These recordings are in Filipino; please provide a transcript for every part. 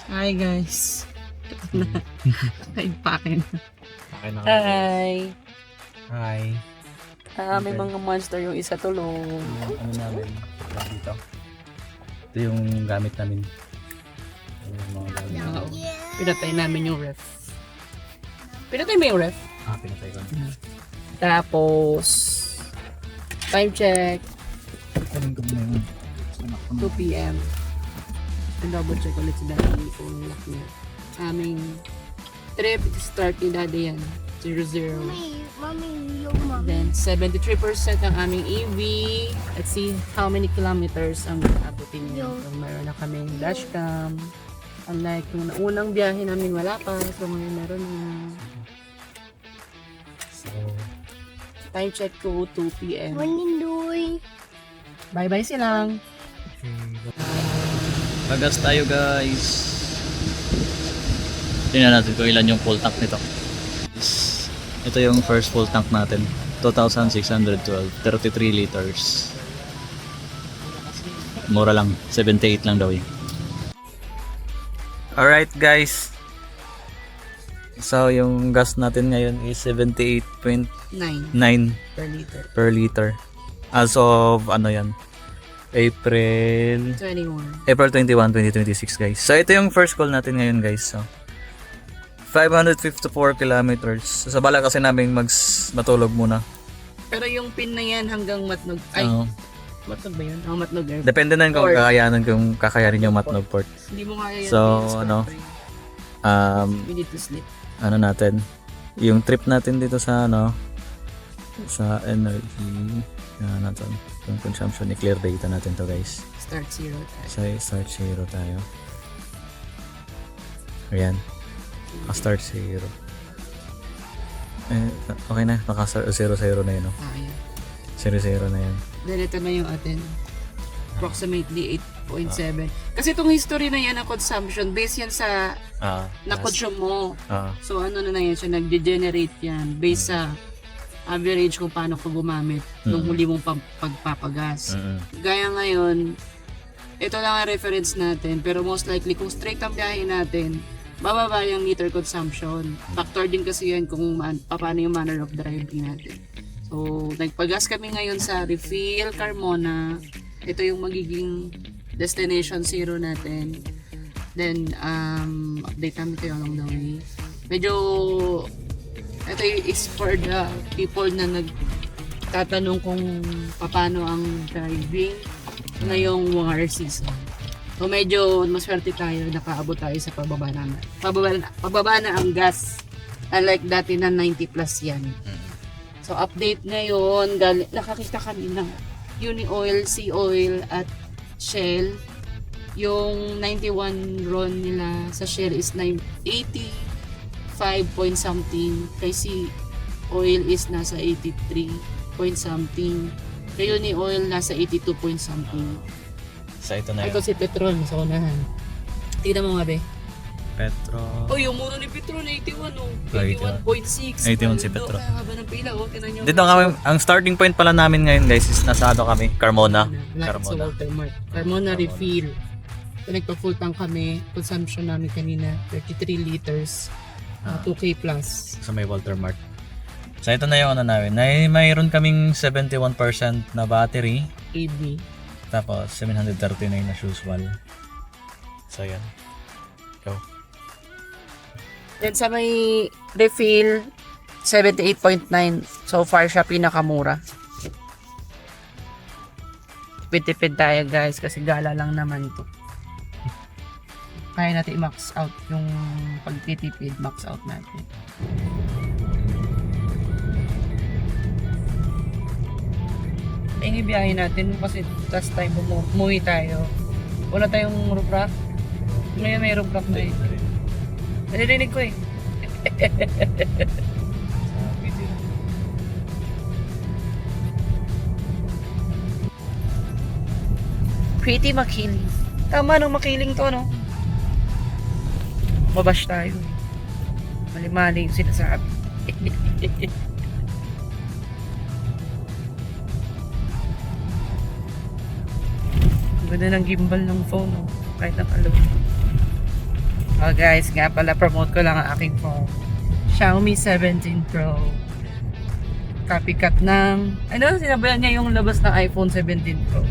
Hi guys. Ito na. Nagpakin. Okay na. Hi. Hi. May mga monster yung isa tulong. Yung ano namin, dito. Ito yung gamit namin. Yung mga gamit. Oo. Pinatay namin yung ref. Pinatay mo yung ref? Pinatay ko. Tapos, time check, Sabihin ko muna yun. 2 p.m. Double check ulit si Daddy kung lock niya. Aming trip, start ni Daddy yan. 00. Mommy, yung mommy. Then, 73% ang aming EV. Let's see how many kilometers ang abutin niya. So, meron na kaming dashcam. Unlike yung unang biyahe namin, wala pa. So, ngayon meron na. So, Time check ko, 2 p.m. Manindoy. Bye-bye silang. magas tayo guys. Tingnan natin kung ilan yung full tank nito. Ito yung first full tank natin. 2,612, 33 liters. Mura lang, 78 lang daw yun. Alright guys. So yung gas natin ngayon is 78.9 9 per liter. per liter. As of ano yan? April 21. 21, 2026 guys. So ito yung first call natin ngayon guys. So 554 kilometers. So, sa bala kasi namin matulog muna. Pero yung pin na yan hanggang Matnog. Ay, Matnog ba yun? Matnog Airport. Depende na kung kakayanin yung Matnog Port. Hindi mo kaya yan. So, Please, ano, we need to sleep. ano natin, yung trip natin dito sa sa energy natin, yung consumption, i-clear data natin to guys. Start zero tayo. So, start zero tayo. Ayan. Start zero. Okay na, naka-0 na yun. Ayan. 0 na yan. Then ito na yung atin. Approximately 8.7. Kasi itong history na yan ng consumption, based yan sa na-consume mo. So ano na yan siya, nag-degenerate yan based sa average kung paano ko gumamit nung huli mong pagpapagas. Gaya ngayon, ito lang ang reference natin, pero most likely kung straight ang biyahe natin, bababa yung liter consumption. Factor din kasi yan kung paano yung manner of driving natin. So, nagpagas kami ngayon sa refill Carmona. Ito yung magiging destination zero natin. Then, update namin kayo along the way. Medyo, ito is for the people na nagtatanong kung paano ang driving ngayong war season. So medyo maswerte tayo, nakaabot tayo sa pababa na ang gas. Unlike dati na 90 plus yan. So update ngayon, nakakita kami ng Uni-Oil, Sea Oil at Shell. Yung 91 RON nila sa Shell is 85 point something. Kay Sea Oil is nasa 83 point something. Kay Uni-Oil nasa 82 point something. So ito na Ito si Petrol sa unahan. Tignan mo nga be. Petro. Oh, yung mura ni Petrol 81 oh. 81. 81.6. 81 si Petrol. Kaya haba ng pila oh. Tignan nyo. Dito kami, ang starting point pala namin ngayon guys is nasa kami, Carmona. Sa Walter Mart. Carmona refill. So, nagpa-full tank kami. Consumption namin kanina 33 liters. 2K plus. Sa may Walter Mart. So ito na yung ano namin. Mayroon kaming 71% na battery. EV. Tapos 739 na usual. So yan. Go. Then sa may refill 78.9. So far siya pinakamura. Tipid-tipid tayo guys kasi gala lang naman to. Kaya natin i-max out yung pagtitipid, max out natin. Yung ibiyahe natin kasi last time umuwi tayo. Wala tayong roof rack. Ngayon may roof rack na eh. Narinig ko eh. Pretty makiling. Tama nung makiling to, no? Mabash tayo. Mali-mali yung sinasabi. Ganda ng gimbal ng phone, no? Kahit nakalaw. Oh guys, nga pala, promote ko lang ang aking phone. Xiaomi 17 Pro. Copycat ng, sinabayan niya yung labas ng iPhone 17 Pro.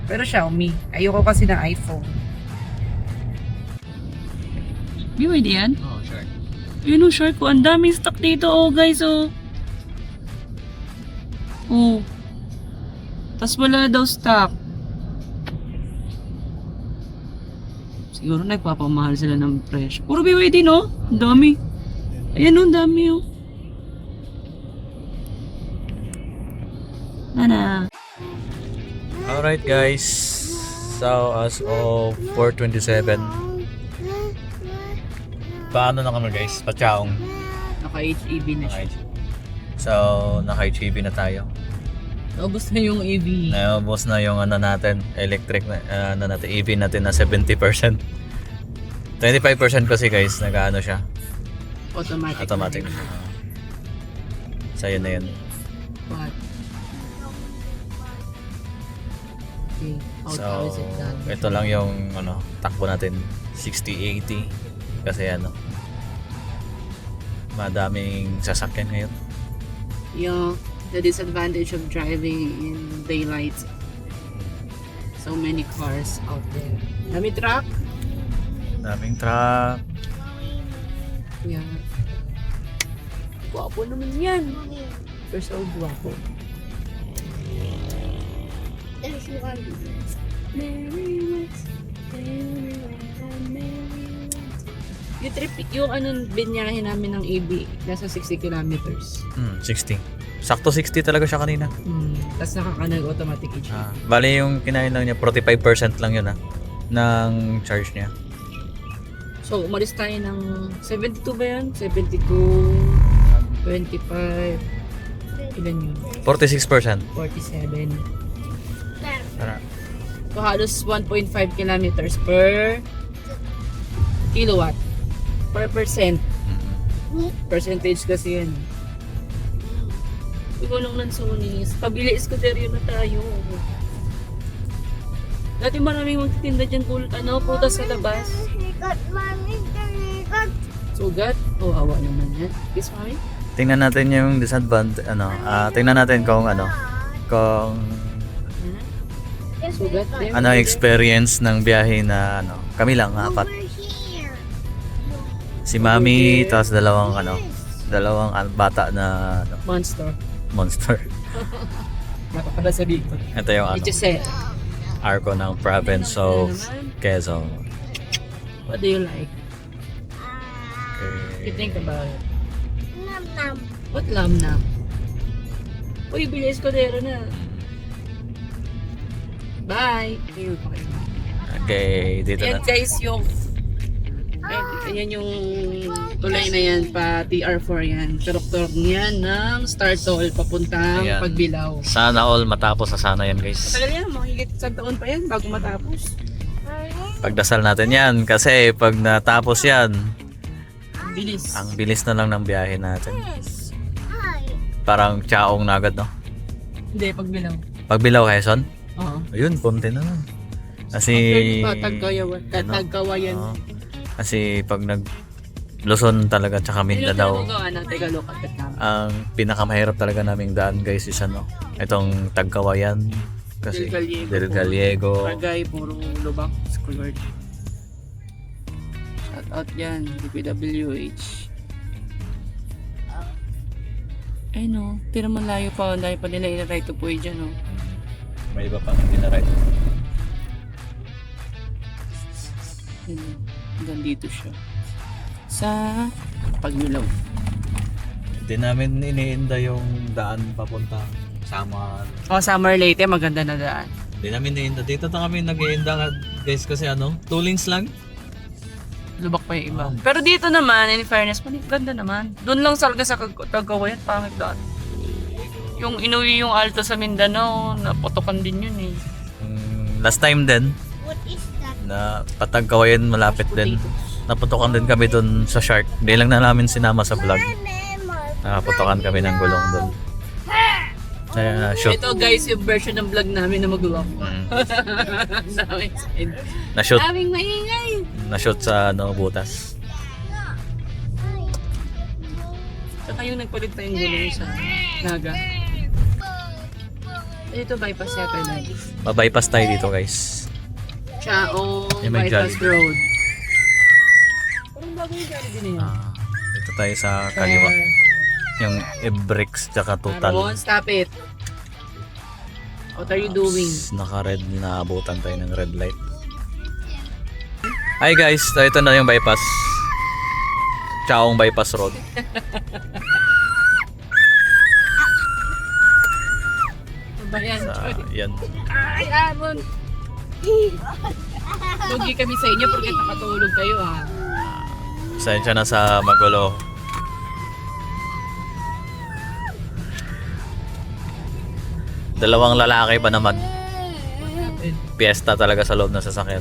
Pero Xiaomi. Ayoko kasi ng iPhone. BYD yan? Oh, sure. Yun yung short ko. Ang daming stock dito, oh guys, oh. Oh. Tas wala daw stock. Siguro nagpapamahal sila ng presyo. Puro BYD, no? Ang dami. Ayan, oh, ang dami, oh. Nana. Alright guys, so as of 4:27, paano na kami guys? Pachaong. Naka-HEB na siya. So, naka-HEB na tayo. Naubos na yung EV. Naubos na yung ano natin, electric na, natin, EV natin na 70%. 25% kasi guys, nag-ano siya, Automatic. So yun na yun. What? Okay. So, How is it done? ito lang yung ano, takbo natin, 60-80. Kasi ano, madaming sasakyan ngayon. Yung the disadvantage of driving in daylight. So many cars out there. Dami truck. Daming truck. Yeah. Guwapo naman yan. You're so guwapo. There's one. Yung trip, yung binyahe namin ng EB, nasa 60 kilometers. 60. Sakto 60 talaga siya kanina. Tapos automatic each. Bali yung kinain lang niya, 45% lang yun ng charge niya. So, umalis tayo ng 72 ba yun? 72, 25, ilan yun? 46%. 47. Tara. So, halos 1.5 kilometers per kilowatt. Per percent. Percentage kasi yan. Ikulong ng Sony. Pabili eskuderyo na tayo. Dati maraming magtitinda dyan prutas sa labas. Sugat? Oh, hawa naman yan. Kiss, mami? Tingnan natin yung disadvantage, tingnan natin kung Sugat din. ano experience ng biyahe na kami lang, apat. Si Mami, tapos dalawang bata na Monster. monster. Nakapala sa dito. Ito yung Etiset. Arco ng province of Quezon. What do you like? You Okay. think about it? Nam. What lamnam? Uy, bili eskodero na. Bye! Okay, dito Ayan na. guys, ayan yung tulay na yan, pa TR4 yan. Turok-turok niyan ng Star Toll papuntang Ayan. Pagbilao. Sana all matapos na sana yan guys. Matagal yan, mahigit sa taon pa yan bago matapos. Pagdasal natin yan kasi pag natapos yan, Bilis. ang bilis na lang ng biyahe natin. Hi. Parang tsaong na agad, no? Hindi, Pagbilao. Pagbilaw, Quezon? Oo. Ayun, konti na lang. Kasi Tagkawayan. Oo. Kasi pag Luzon talaga tsaka Mindanao, Teka, look at that. ang pinakamahirap talaga naming daan guys is itong Tagkawayan kasi Del Gallego. Bagay, puro lubak, schoolyard. Shout out yan, DPWH. Ay no, tira malayo pa, dahil pa nila i-right to point dyan, no? May iba pang hindi na right. Hanggang dito siya. Sa Pagbilao. Hindi namin iniinda yung daan papunta Samar. Oh, Summer Leyte, maganda na daan. Hindi namin iniinda. Dito na kami nag-iinda guys kasi 2 lanes lang. Lubak pa yung iba. Pero dito naman, in fairness, ganda naman. Doon lang talaga sa Tagkawayan, pangit daan. Yung inuwi yung Alto sa Mindanao, napotokan din yun eh. Last time din, What is that? na Patagkawayan malapit din. Naputokan din kami doon sa Shark. Hindi lang na namin sinama sa vlog. Naputokan kami ng gulong doon. Shoot. Ito guys, yung version ng vlog namin na magawa ko. Daming Na-shoot. maingay. na-shoot sa butas. Saka yung nagpalit pa yung gulong sa Naga. Ito bypass yata na. Mabypass tayo dito guys. Chaong Yung may bypass Jollibee. road. Parang bago yung Jollibee na yun. Dito tayo sa kaliwa. Yung e-brakes tsaka total. Aaron, stop it. What are you doing? Naka-red na abutan tayo ng red light. Hi guys, so ito na yung bypass. Chaong bypass road. Bayan. Yan. Ay, Aaron. Lugi kami sa inyo porque nakatulog kayo ha. Pasensya na sa magulo. Dalawang lalaki pa naman. Piyesta talaga sa loob ng sasakyan.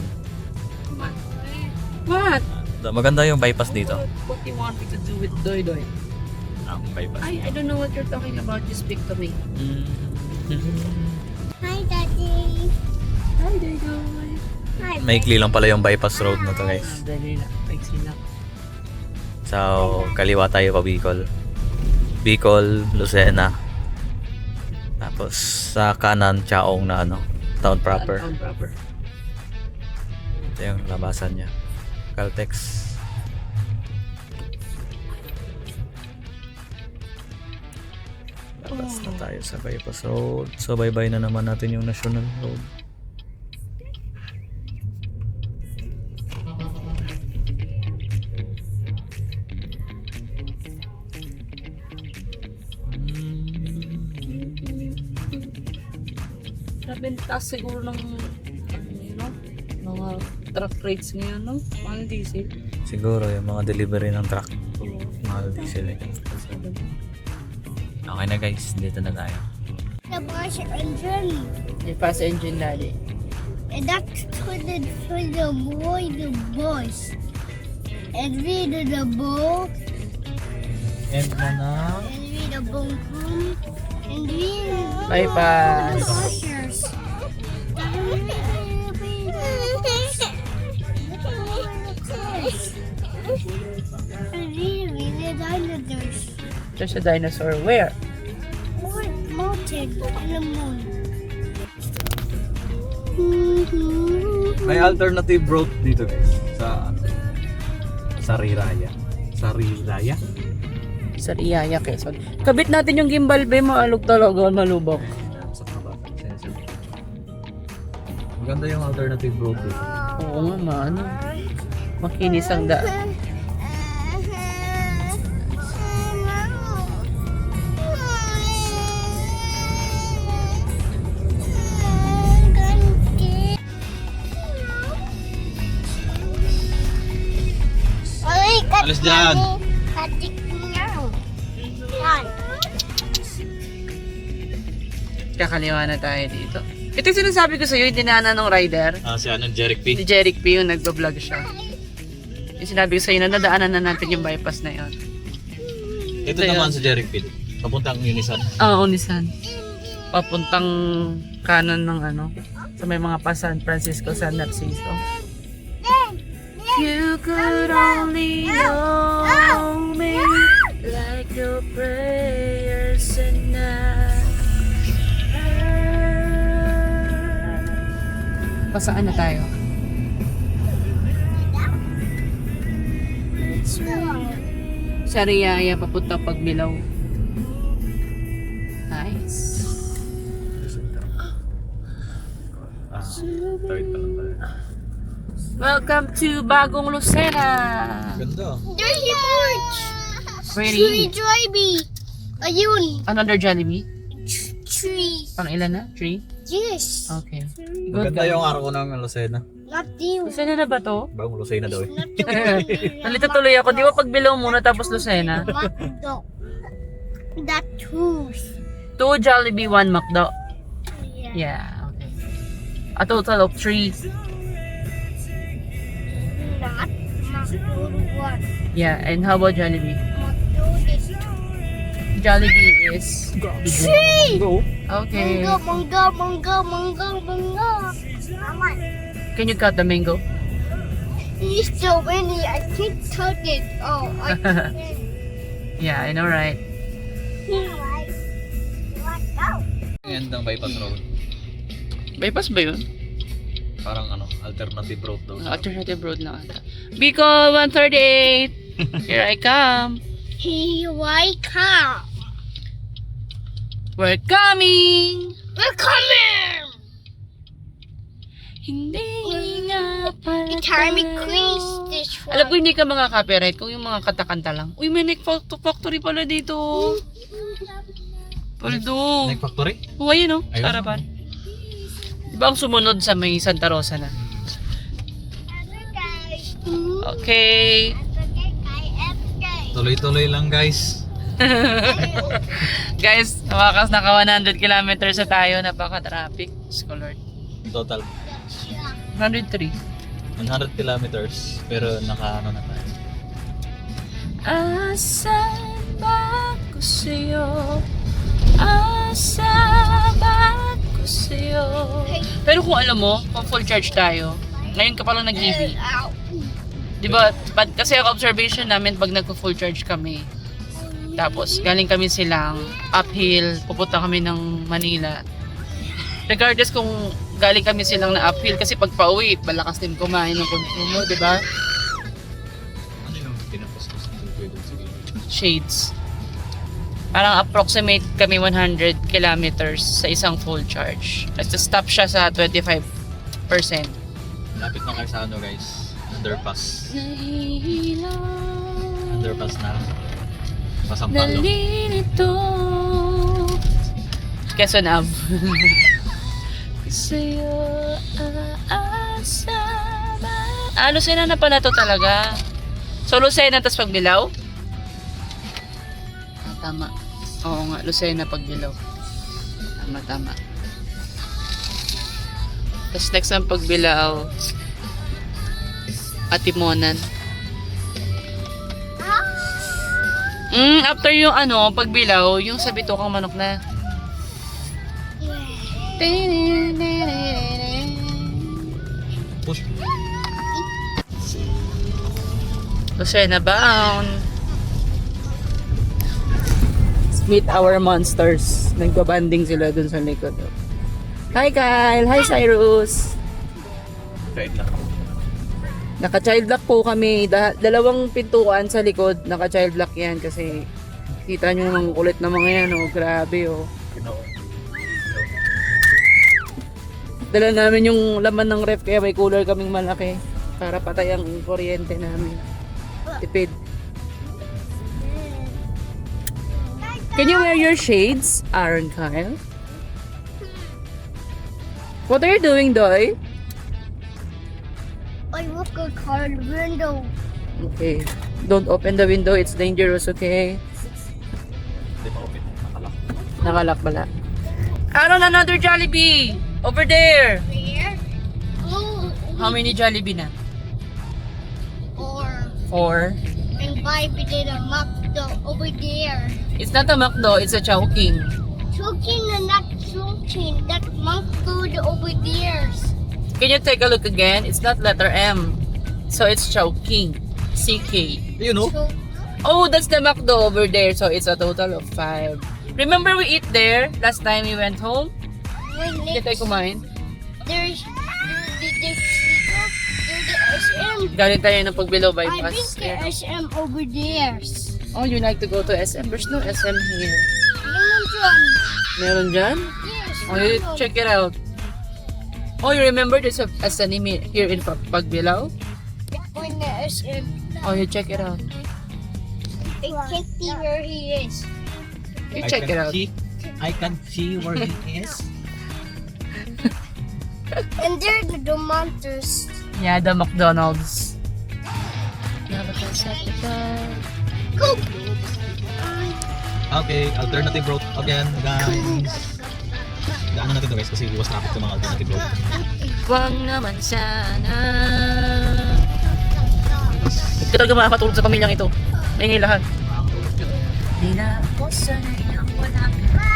What? Maganda yung bypass dito. What do you want me to do with Doy Doy? Ang bypass. I don't know what you're talking about. You speak to me. Hi, Daddy. Hi, Doy Doy. Hi. Maikli lang pala yung bypass road na to guys. Dali na. Paiksi na. So, kaliwa tayo pa Bicol. Bicol, Lucena. Tapos sa kanan, Chaong na town proper. Town proper. Ito yung labasan niya. Caltex. Labas na tayo sa bypass road. So, bye-bye na naman natin yung national road. Nabenta siguro ng mga truck rates ngayon, no? Mahal diesel. Siguro yung mga delivery ng truck. Mahal diesel eh. Okay na guys, dito na tayo. The bus engine. Yung fast engine daddy. And that's for the boy, the boys. And we do the bow. And na And we the boom boom. And we Bypass. bushers. And we the dinosaurs. There's a dinosaur. Where? What mountain on the moon? may alternative route dito guys sa Sariraya. Sariraya? Sa Iyaya, Quezon. Kabit natin yung gimbal, be. Maalog talaga. Malubok. Sa baba. Maganda yung alternative route dito. Oo nga, maano. Makinis ang daan. Alis dyan. Katik niya. Yan. Kakaliwa na tayo dito. Ito yung sinasabi ko sa'yo, yung dinaanan ng rider. Si Jeric P. Si Jeric P yung nagbablog siya. Yung sinabi ko sa'yo na nadaanan na natin yung bypass na yun. Ito naman si Jeric P. Papuntang Unisan. Oo, Nissan. Papuntang kanan ng sa may mga San Francisco, San Narciso. You could only know me like your prayers and Pasaan na tayo? Sa Riyaya, papunta Pagbilaw. Nice. Tawid pa lang tayo. Welcome to Bagong Lucena. Ganda. There's your porch. Pretty. Jollibee. Ayun. Another Jollibee? Tree. Pang ilan na? 3? Yes. Okay. Maganda yung araw ko ng Lucena. Not you. Lucena na ba to? Bagong Lucena daw eh. Not you. Nalito tuloy ako. Di ba Pagbilaw muna tapos Lucena? McDo. That who's. 2 Jollibee, 1 McDo. Yeah. Yeah, okay. A total of 3. Not McDo one. Yeah, and how about Jollibee? McDo is Jollibee is... tree. Okay. Mangga. Mama. Can you cut the mango? It's so windy. I can't touch it. Oh, I can't. Yeah, I know, right? Let's go. Ngayon ng bypass road. Bypass ba yun? Parang alternative road daw. Alternative road na ata. Bicol 138! Here I come! Here I come. We're coming! We're coming. Hindi nga pala The time it tayo. crease this one. Alam ko hindi ka mga copyright kung yung mga kanta-kanta lang. Uy, may Nick Factory pala dito. Paldo. Nike Factory? Oh, ayun o. Ayun. Sa harapan. Diba ang sumunod sa may Santa Rosa na? Okay. Tuloy-tuloy lang guys. Guys, nakakas naka 100 kilometers na tayo. Napaka-traffic. Lord. Total 103. 100 kilometers. Pero naka ano na tayo. Asan ba ko sa'yo? Asa ba ko sa'yo? Pero kung alam mo, kung full charge tayo, ngayon ka palang nag-EV. Diba? Kasi ang observation namin pag nagko-full charge kami, tapos galing kami silang uphill, pupunta kami ng Manila. Regardless kung galing kami silang na uphill, kasi pag pauwi, malakas din kumain ng konsumo, diba? Ano yung pinapastos ng tubig doon sa gilid? Shades. Parang approximate kami 100 kilometers sa isang full charge. Stop siya sa 25%. Lapit na kayo sa ano guys. Underpass. Nahihilang, Underpass na. Pasampalo. nalilito. Quezon Ave. Sa'yo aasa ba? Lucena na pala to talaga. So, Lucena tas Pagbilao? Tama. Oo nga, Lucena Pagbilao. Tama. Tapos next ang Pagbilao, Atimonan. After yung Pagbilao, yung sa Bitokang Manok na. Push. Lucena bound. Meet our monsters. Nagbabanding sila dun sa likod. Hi Kyle! Hi Cyrus! Right na. Naka-child lock po kami. Dalawang pintuan sa likod. Naka-child lock yan kasi kita nyo namang kulit na mga yan. Oh. Grabe oh. Dala namin yung laman ng ref kaya may cooler kaming malaki para patay ang kuryente namin. Tipid. Can you wear your shades, Aaron Kyle? What are you doing, Doy? I look a car window. Okay. Don't open the window. It's dangerous, okay? Hindi ma-open. Nakalak. Nakalak pala. Aaron, another Jollibee! Over there! Where? Oh, How many Jollibee na? or 4. and buy potato McDo over there. It's not a McDo, it's a Chowking. Choking and not choking. That monk food over there. Can you take a look again? It's not letter M. So it's Chowking. CK. You know? So, Oh, that's the McDo over there. So it's a total of 5. Remember we eat there last time we went home? when Hindi tayo kumain. there's the SM. Galing tayo ng Pagbilao I bypass. think the SM over there. Oh, you like to go to SM? There's no SM here. Meron dyan? Yes. Oh, you check it out. Oh, you remember there's a SM here in Pagbilao? When the SM. Oh, you check it out. I can't see where he is. You check it out. I can see where he is. And there's the monsters. Yeah, the McDonald's. Go. Okay, alternative road again, guys. Daanan natin to guys kasi iwas traffic sa mga alternative road. Wag naman sana. Hindi ka talaga makakatulog sa pamilyang ito. Maingay lahat. Di na ako sanay ang wala ka.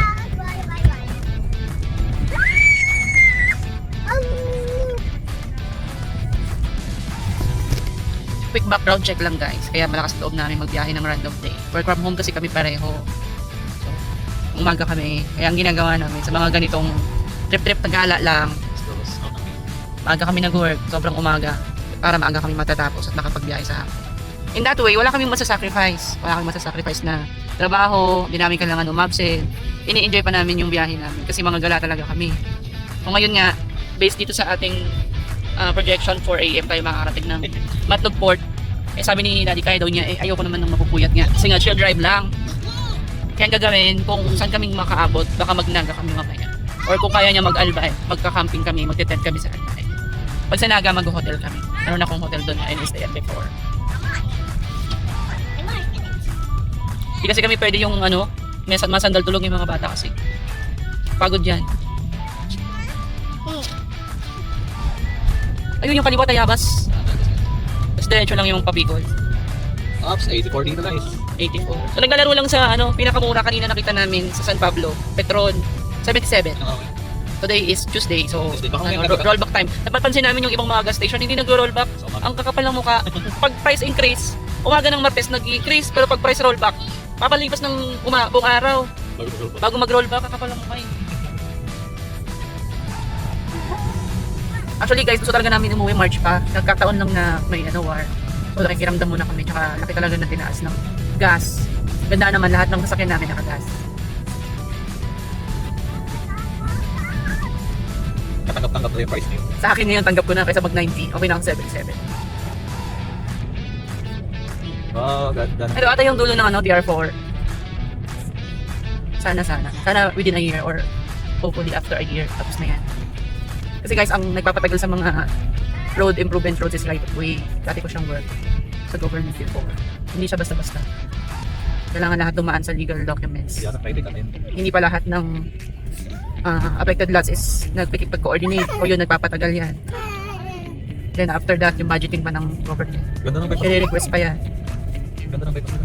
quick background check lang guys. Kaya malakas loob namin magbiyahe ng random day. Work from home kasi kami pareho. So, umaga kami. Kaya ang ginagawa namin sa mga ganitong trip-trip na gala lang, maaga kami nag-work, sobrang umaga, para maaga kami matatapos at makapagbiyahe sa hapon. In that way, wala kaming masasacrifice. Wala kaming masasacrifice na trabaho, hindi namin kailangan umabsent. Ini-enjoy pa namin yung biyahe namin kasi mga gala talaga kami. O ngayon nga, based dito sa ating projection 4 AM tayo makakarating ng Matlog Port. Eh sabi ni Daddy kaya daw niya, ayoko naman ng mapupuyat nga. Kasi nga, chill drive lang. Kaya ang gagawin, kung saan kaming makaabot, baka magnaga kami mamaya. Or kung kaya niya mag-albay, magka-camping kami, magte-tent kami sa albay. Pag sa Naga, mag-hotel kami. Meron akong hotel doon na I stay at before. Hindi kasi kami pwede yung masandal tulog yung mga bata kasi. Pagod yan. Ayun yung kaliwa Tayabas. Tapos diretso lang yung Pabicol. Ops, 84 dito guys. 84. So naglalaro lang sa pinakamura kanina nakita namin sa San Pablo. Petron. 77. Today is Tuesday, so rollback time. Napapansin namin yung ibang mga gas station, hindi nagro-rollback. Ang kakapal ng mukha. Pag price increase, umaga ng Martes nag-increase, pero pag price rollback, papalipas ng buong araw. Bago mag-rollback, kakapal ng mukha eh. Actually guys, gusto talaga namin umuwi March pa. Nagkataon lang na may war. So nakikiramdam muna kami, tsaka laki talaga ng tinaas ng gas. Ganda naman lahat ng sasakyan namin nakagas. Tanggap-tanggap na yung price niyo. Sa akin ngayon, tanggap ko na kaysa mag-90. Okay na akong 77. Oh, ganda. Pero ata yung dulo ng TR4. Sana. Sana within a year or hopefully after a year. Tapos na yan. Kasi guys, ang nagpapatagal sa mga road improvement roads is right of way. Dati ko siyang work sa government before. Hindi siya basta-basta. Kailangan lahat dumaan sa legal documents. Hindi pa lahat ng affected lots is nagpikipag-coordinate o yun nagpapatagal yan. Then after that, yung budgeting pa ng government. Ganda ng bypass. I-request pa yan. Ganda ng bypass.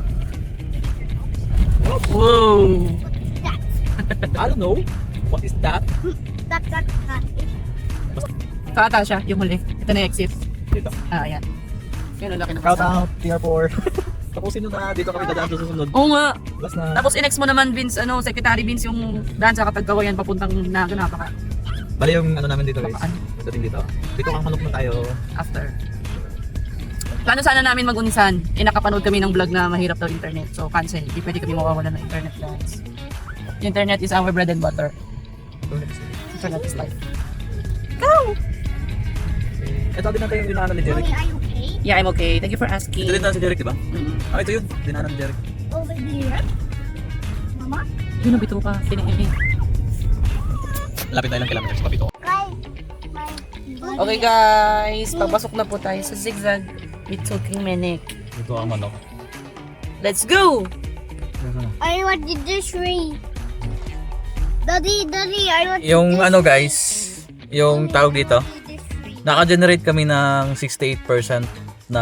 Wow! I don't know. What is that? Kata siya, yung huli. Ito na yung exit. Dito. Ayan. Yun ang laki ng Shout out, TR4. Tapusin nyo na, dito kami dadaan sa susunod. Oo nga. Last na. Tapos inex mo naman Vince, Secretary Vince yung daan sa Katagkawayan papuntang Naga napaka. Bali yung namin dito guys. Pakaan. Dating dito. Dito kang manok na tayo. After. Plano sana namin mag-unisan. Nakapanood kami ng vlog na mahirap daw internet. So cancel. Hindi pwede kami mawawala ng internet guys. Internet is our bread and butter. Internet is life. Go! Ito din natin yung dinaanan ni Derek. Are you okay? Yeah, I'm okay. Thank you for asking. Ito din si Derek, diba? Mm-hmm. Ito yun. Dinaanan ni Derek. Over here? Mama? Yun ang bito ka. Tinigil. Lapit tayo lang kilometers pa bito. Okay guys, papasok na po tayo sa zigzag with Talking Menek. Dito ang manok. Let's go! I want this tree. Daddy, I want Yung guys, yung tawag dito, naka-generate kami ng 68% na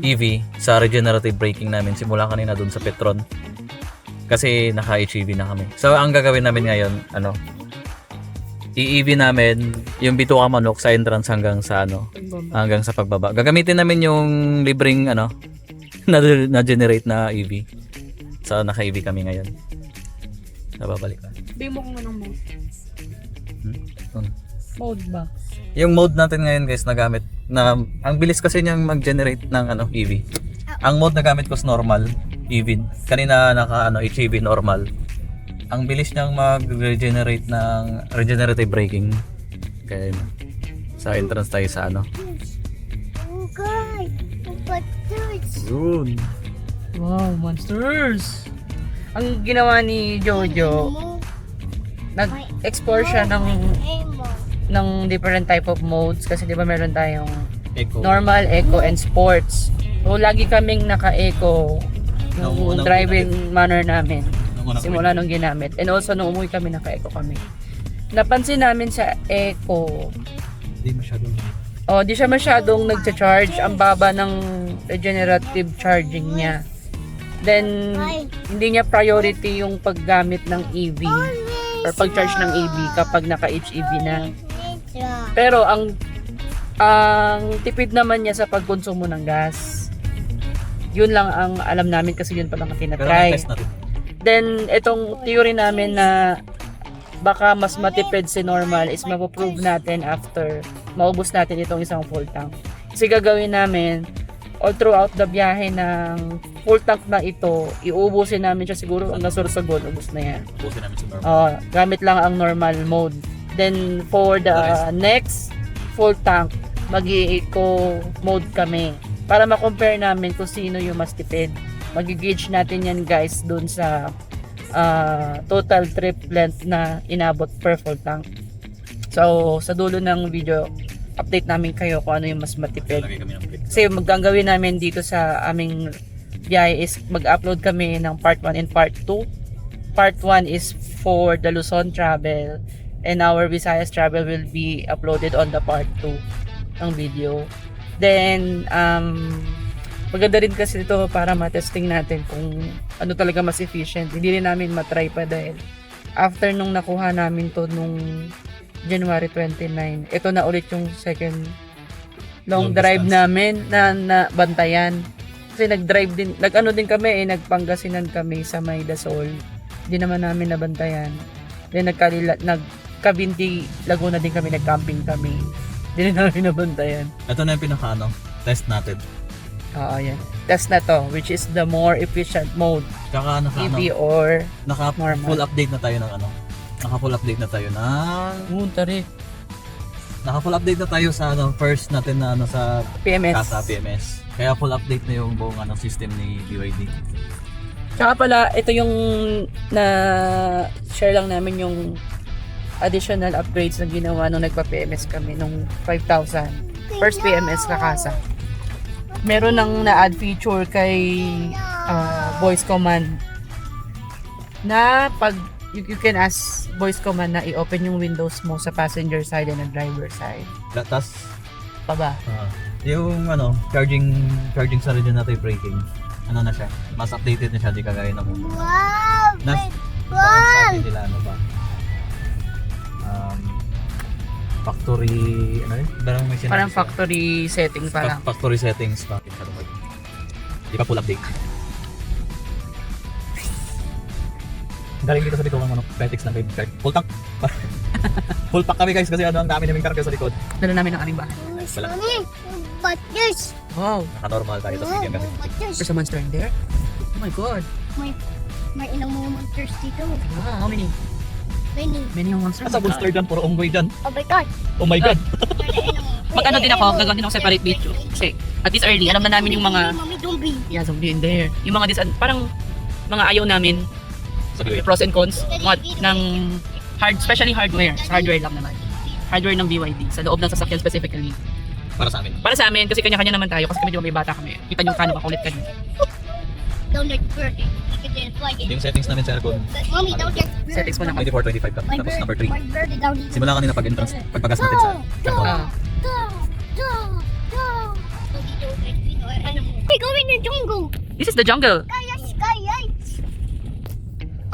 EV sa regenerative braking namin simula kanina dun sa Petron. Kasi naka-HEV na kami. So ang gagawin namin ngayon, i-EV namin yung bituka manok sa entrance hanggang sa hanggang sa pagbaba. Gagamitin namin yung libreng na-generate na EV. So naka-EV kami ngayon. Nababalik ka. Sabihin mo kung anong mode. Mode ba? Yung mode natin ngayon guys nagamit na ang bilis kasi niyang mag-generate ng EV. Ang mode na gamit ko is normal EV. Kanina naka HEV normal. Ang bilis niyang mag-regenerate ng regenerative braking. Kaya yun. Sa entrance tayo sa Okay. But there's Yun. Wow, monsters! Ang ginawa ni Jojo, nag-explore siya ng different type of modes kasi di ba meron tayong Eco. normal, eco, and sports. So lagi kaming naka-eco yung driving manner namin simula nung ginamit. And also nung umuwi kami naka-eco kami. Napansin namin sa eco, di siya masyadong nagcha-charge. Ang baba ng regenerative charging niya. Then, hindi niya priority yung paggamit ng EV or pag-charge ng EV kapag naka-HEV na. Pero ang Ang tipid naman niya sa pagkonsumo ng gas. Yun lang ang alam namin kasi yun pa lang ang Pero may tinatry. test natin. Then, itong theory namin na baka mas matipid si normal is mapoprove natin after maubos natin itong isang full tank. Kasi gagawin namin, all throughout the biyahe ng full tank na ito, iubusin namin siya siguro hanggang Sorsogon, ubos na yan. Ubusin namin sa normal. Gamit lang ang normal mode. Then, for the next full tank, mag-i-eco mode kami para ma-compare namin kung sino yung mas tipid. Mag-gauge natin yan guys dun sa total trip length na inabot per full tank. So, sa dulo ng video, update namin kayo kung ano yung mas matipid. Lagay kami ng clip. Kasi magagawin namin dito sa aming biyahe is mag-upload kami ng part 1 and part 2. Part 1 is for the Luzon travel and our Visayas travel will be uploaded on the part 2 ng video. Then, maganda rin kasi ito para matesting natin kung ano talaga mas efficient. Hindi rin namin matry pa dahil after nung nakuha namin to nung January 29, ito na ulit yung second long Long drive distance. namin na bantayan. Kasi nag-drive din, nag-ano din kami nagpangasinan kami sa May Dasol. Hindi naman namin nabantayan. Then nagkabinti Laguna din kami, nag-camping kami. Hindi rin namin nabantayan. Ito na yung pinaka test natin. Oo, yan. Test na to, which is the more efficient mode. Tsaka EV or naka normal. full update na tayo ng Naka full update na tayo ng tari. Naka full update na tayo sa first natin na sa PMS. Casa PMS. Kaya full update na yung buong system ni BYD. Tsaka pala, ito yung na share lang namin yung additional upgrades na ginawa nung nagpa-PMS kami nung 5,000. First PMS na Casa. Meron nang na-add feature kay voice command na pag you can ask voice command na i-open yung windows mo sa passenger side and the driver side. Tapos Pa ba? yung charging sa regenerative braking. Ano na siya? Mas updated na siya, di kagaya ng Wow! sabi nila ba? Factory Parang may sinabi Parang siya. factory setting pa lang. Factory settings pa. Di pa full update. Galing dito sa likod ng Petix na credit card. Full tank. Full pack kami guys kasi ang dami naming karga sa likod. Dala namin ang aming bahay. Wala. Mommy, but this. Wow! Naka-normal tayo tapos bigyan kami. But this. There's a monster in there? Oh my god! May ilang mga monsters dito. Wow, how many? Many. Many yung monsters. Sa monster dyan, puro unggoy dyan. Oh my God. Oh my god. Mag-ano din ako, gagawin din ako separate video. Kasi at least early, alam na namin yung mga Mommy, don't be. yeah, zombie in there. Yung mga parang mga ayaw namin, Sabi pros and cons, ng especially hardware. Sa hardware lang naman. Hardware ng BYD, sa loob ng sasakyan specifically. para sa amin. Para sa amin, kasi kanya-kanya naman tayo, kasi medyo may bata kami. Kita nyo kano kakulit kami. Don't get dirty. You can fly it. Yung settings namin sa aircon, Mommy, don't get dirty. Settings mo na kami. 24-25 kami. Tapos number 3. My birdie down here. Simula kanina pag-entrance, pagpagas natin sa kanto. Ah. We're going in the jungle. This is the jungle.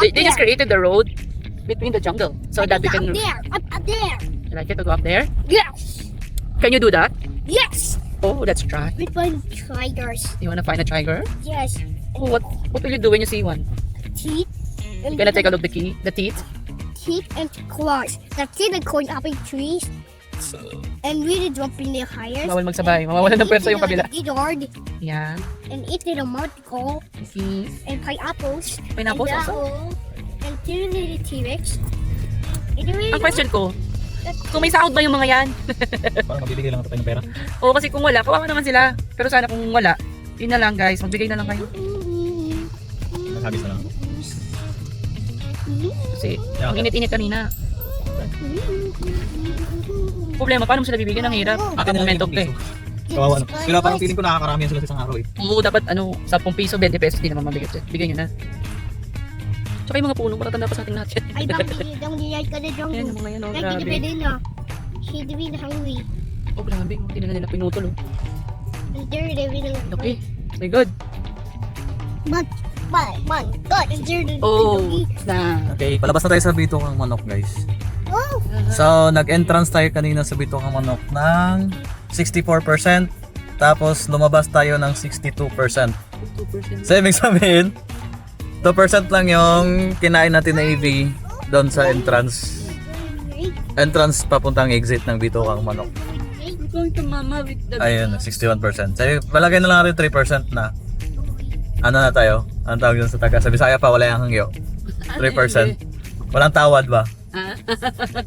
They just created the road between the jungle so that we can. Up there. You like it to go up there? Yes. Can you do that? Yes. Oh, let's try. We find tigers. You wanna find a tiger? Yes. Oh, what will you do when you see one? Teeth. You gonna take a look the teeth? Teeth and claws. The teeth are going up in trees and really jumping their higher. Bawal magsabay. Mawawalan ng pwersa yung kabila. Lizard Yan. and eating a moticle Okay. and pineapples. Pineapples and also? And two little T-Rex. Ang question ko, kung may sahod ba yung mga yan? Parang mabibigay lang tayo ng pera. Oo, kasi kung wala, kawawa naman sila. Pero sana kung wala, yun na lang guys, magbigay na lang kayo. Maghagis na lang. Kasi, ang init-init kanina. Problema, paano mo sila bibigyan? Ang hirap. Akin na lang Momento, yung piso. Kawawa na. Kaya parang feeling ko nakakarami yan sila sa isang araw eh. Oo, dapat 10 piso, 20 pesos, di naman mabigay. Bigyan nyo na. Tsaka yung mga puno, matatanda pa sa ating lahat yan. I don't like the Yan, jungle. yung mga yan, oh, Like the grabe. banana. She's really hungry. Oh, grabe. Hindi na nila pinutol, oh. And they're really Okay, very good. But, God, and they're the Oh, na. Okay, palabas na tayo sa Bitokang Manok guys. Oh, So, nag-entrance tayo kanina sa Bitokang Manok ng 64%, tapos lumabas tayo ng 62%. 2%. So, ibig sabihin, 2% lang yung kinain natin na EV doon sa entrance papuntang exit ng Bitokang Manok. We're going to mama with the... Ayun, 61%. So, palagay na lang natin 3% na. Ano na tayo? Anong tawag dun sa taga? Sa Bisaya pa, wala yung hangyo. 3%. Walang tawad ba?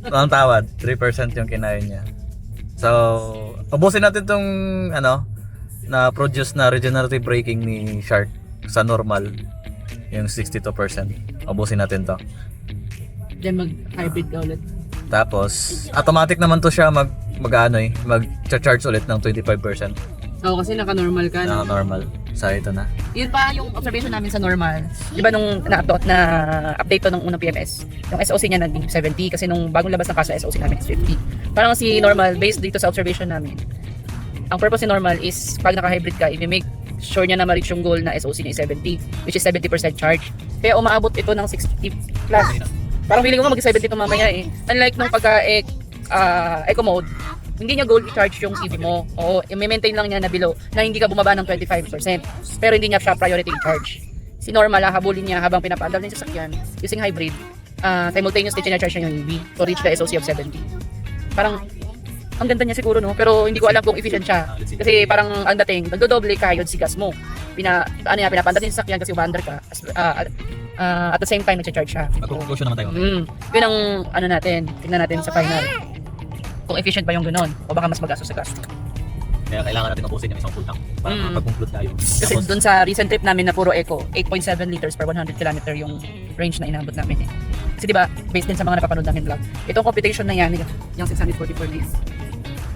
Walang tawad. 3% yung kinain niya. So, ubusin natin tong na-produce na regenerative braking ni Shark sa normal. Yung 62%. Ubusin natin to. Then mag-hybrid ka ulit. Tapos, automatic naman to siya mag-charge ulit ng 25%. Oo, kasi naka-normal ka. Na normal. So, ito na. Yun pa yung observation namin sa normal. Di ba nung na-update to nung unang PMS, yung SOC niya naging 70 kasi nung bagong labas ng kaso, SOC namin is 50. Parang si normal, based dito sa observation namin, ang purpose ni normal is pag naka-hybrid ka, i-make sure niya na ma-reach yung goal na SOC niya is 70, which is 70% charge. Kaya umaabot ito ng 60 plus. Parang feeling ko mag-70 pa mamaya eh. Unlike nung eco mode, hindi niya goal i-charge yung EV mo. Oo, i-maintain lang niya na below na hindi ka bumaba ng 25%. Pero hindi niya siya priority i-charge. Si normal, habulin niya habang pinapaandar niya sa sasakyan using hybrid. Simultaneously charge niya yung EV to reach the SOC of 70. Parang ang ganda niya siguro no, pero hindi ko alam kung efficient siya. Kasi parang ang dating, nagdodoble ka yun si gas mo. Pinapaandar niya sa sasakyan kasi umaandar ka. At the same time nag-charge siya. Mag-conclusion naman tayo. Yun ang natin, tingnan natin sa final. Kung efficient ba yung gano'n o baka mas magastos sa gas. Kaya kailangan natin ubusin yung isang full tank para makapag-conclude tayo. Kasi dun sa recent trip namin na puro eco, 8.7 liters per 100 km yung range na inabot namin eh. Kasi diba, based din sa mga napapanood namin vlog, itong computation na yan, yung 644 days,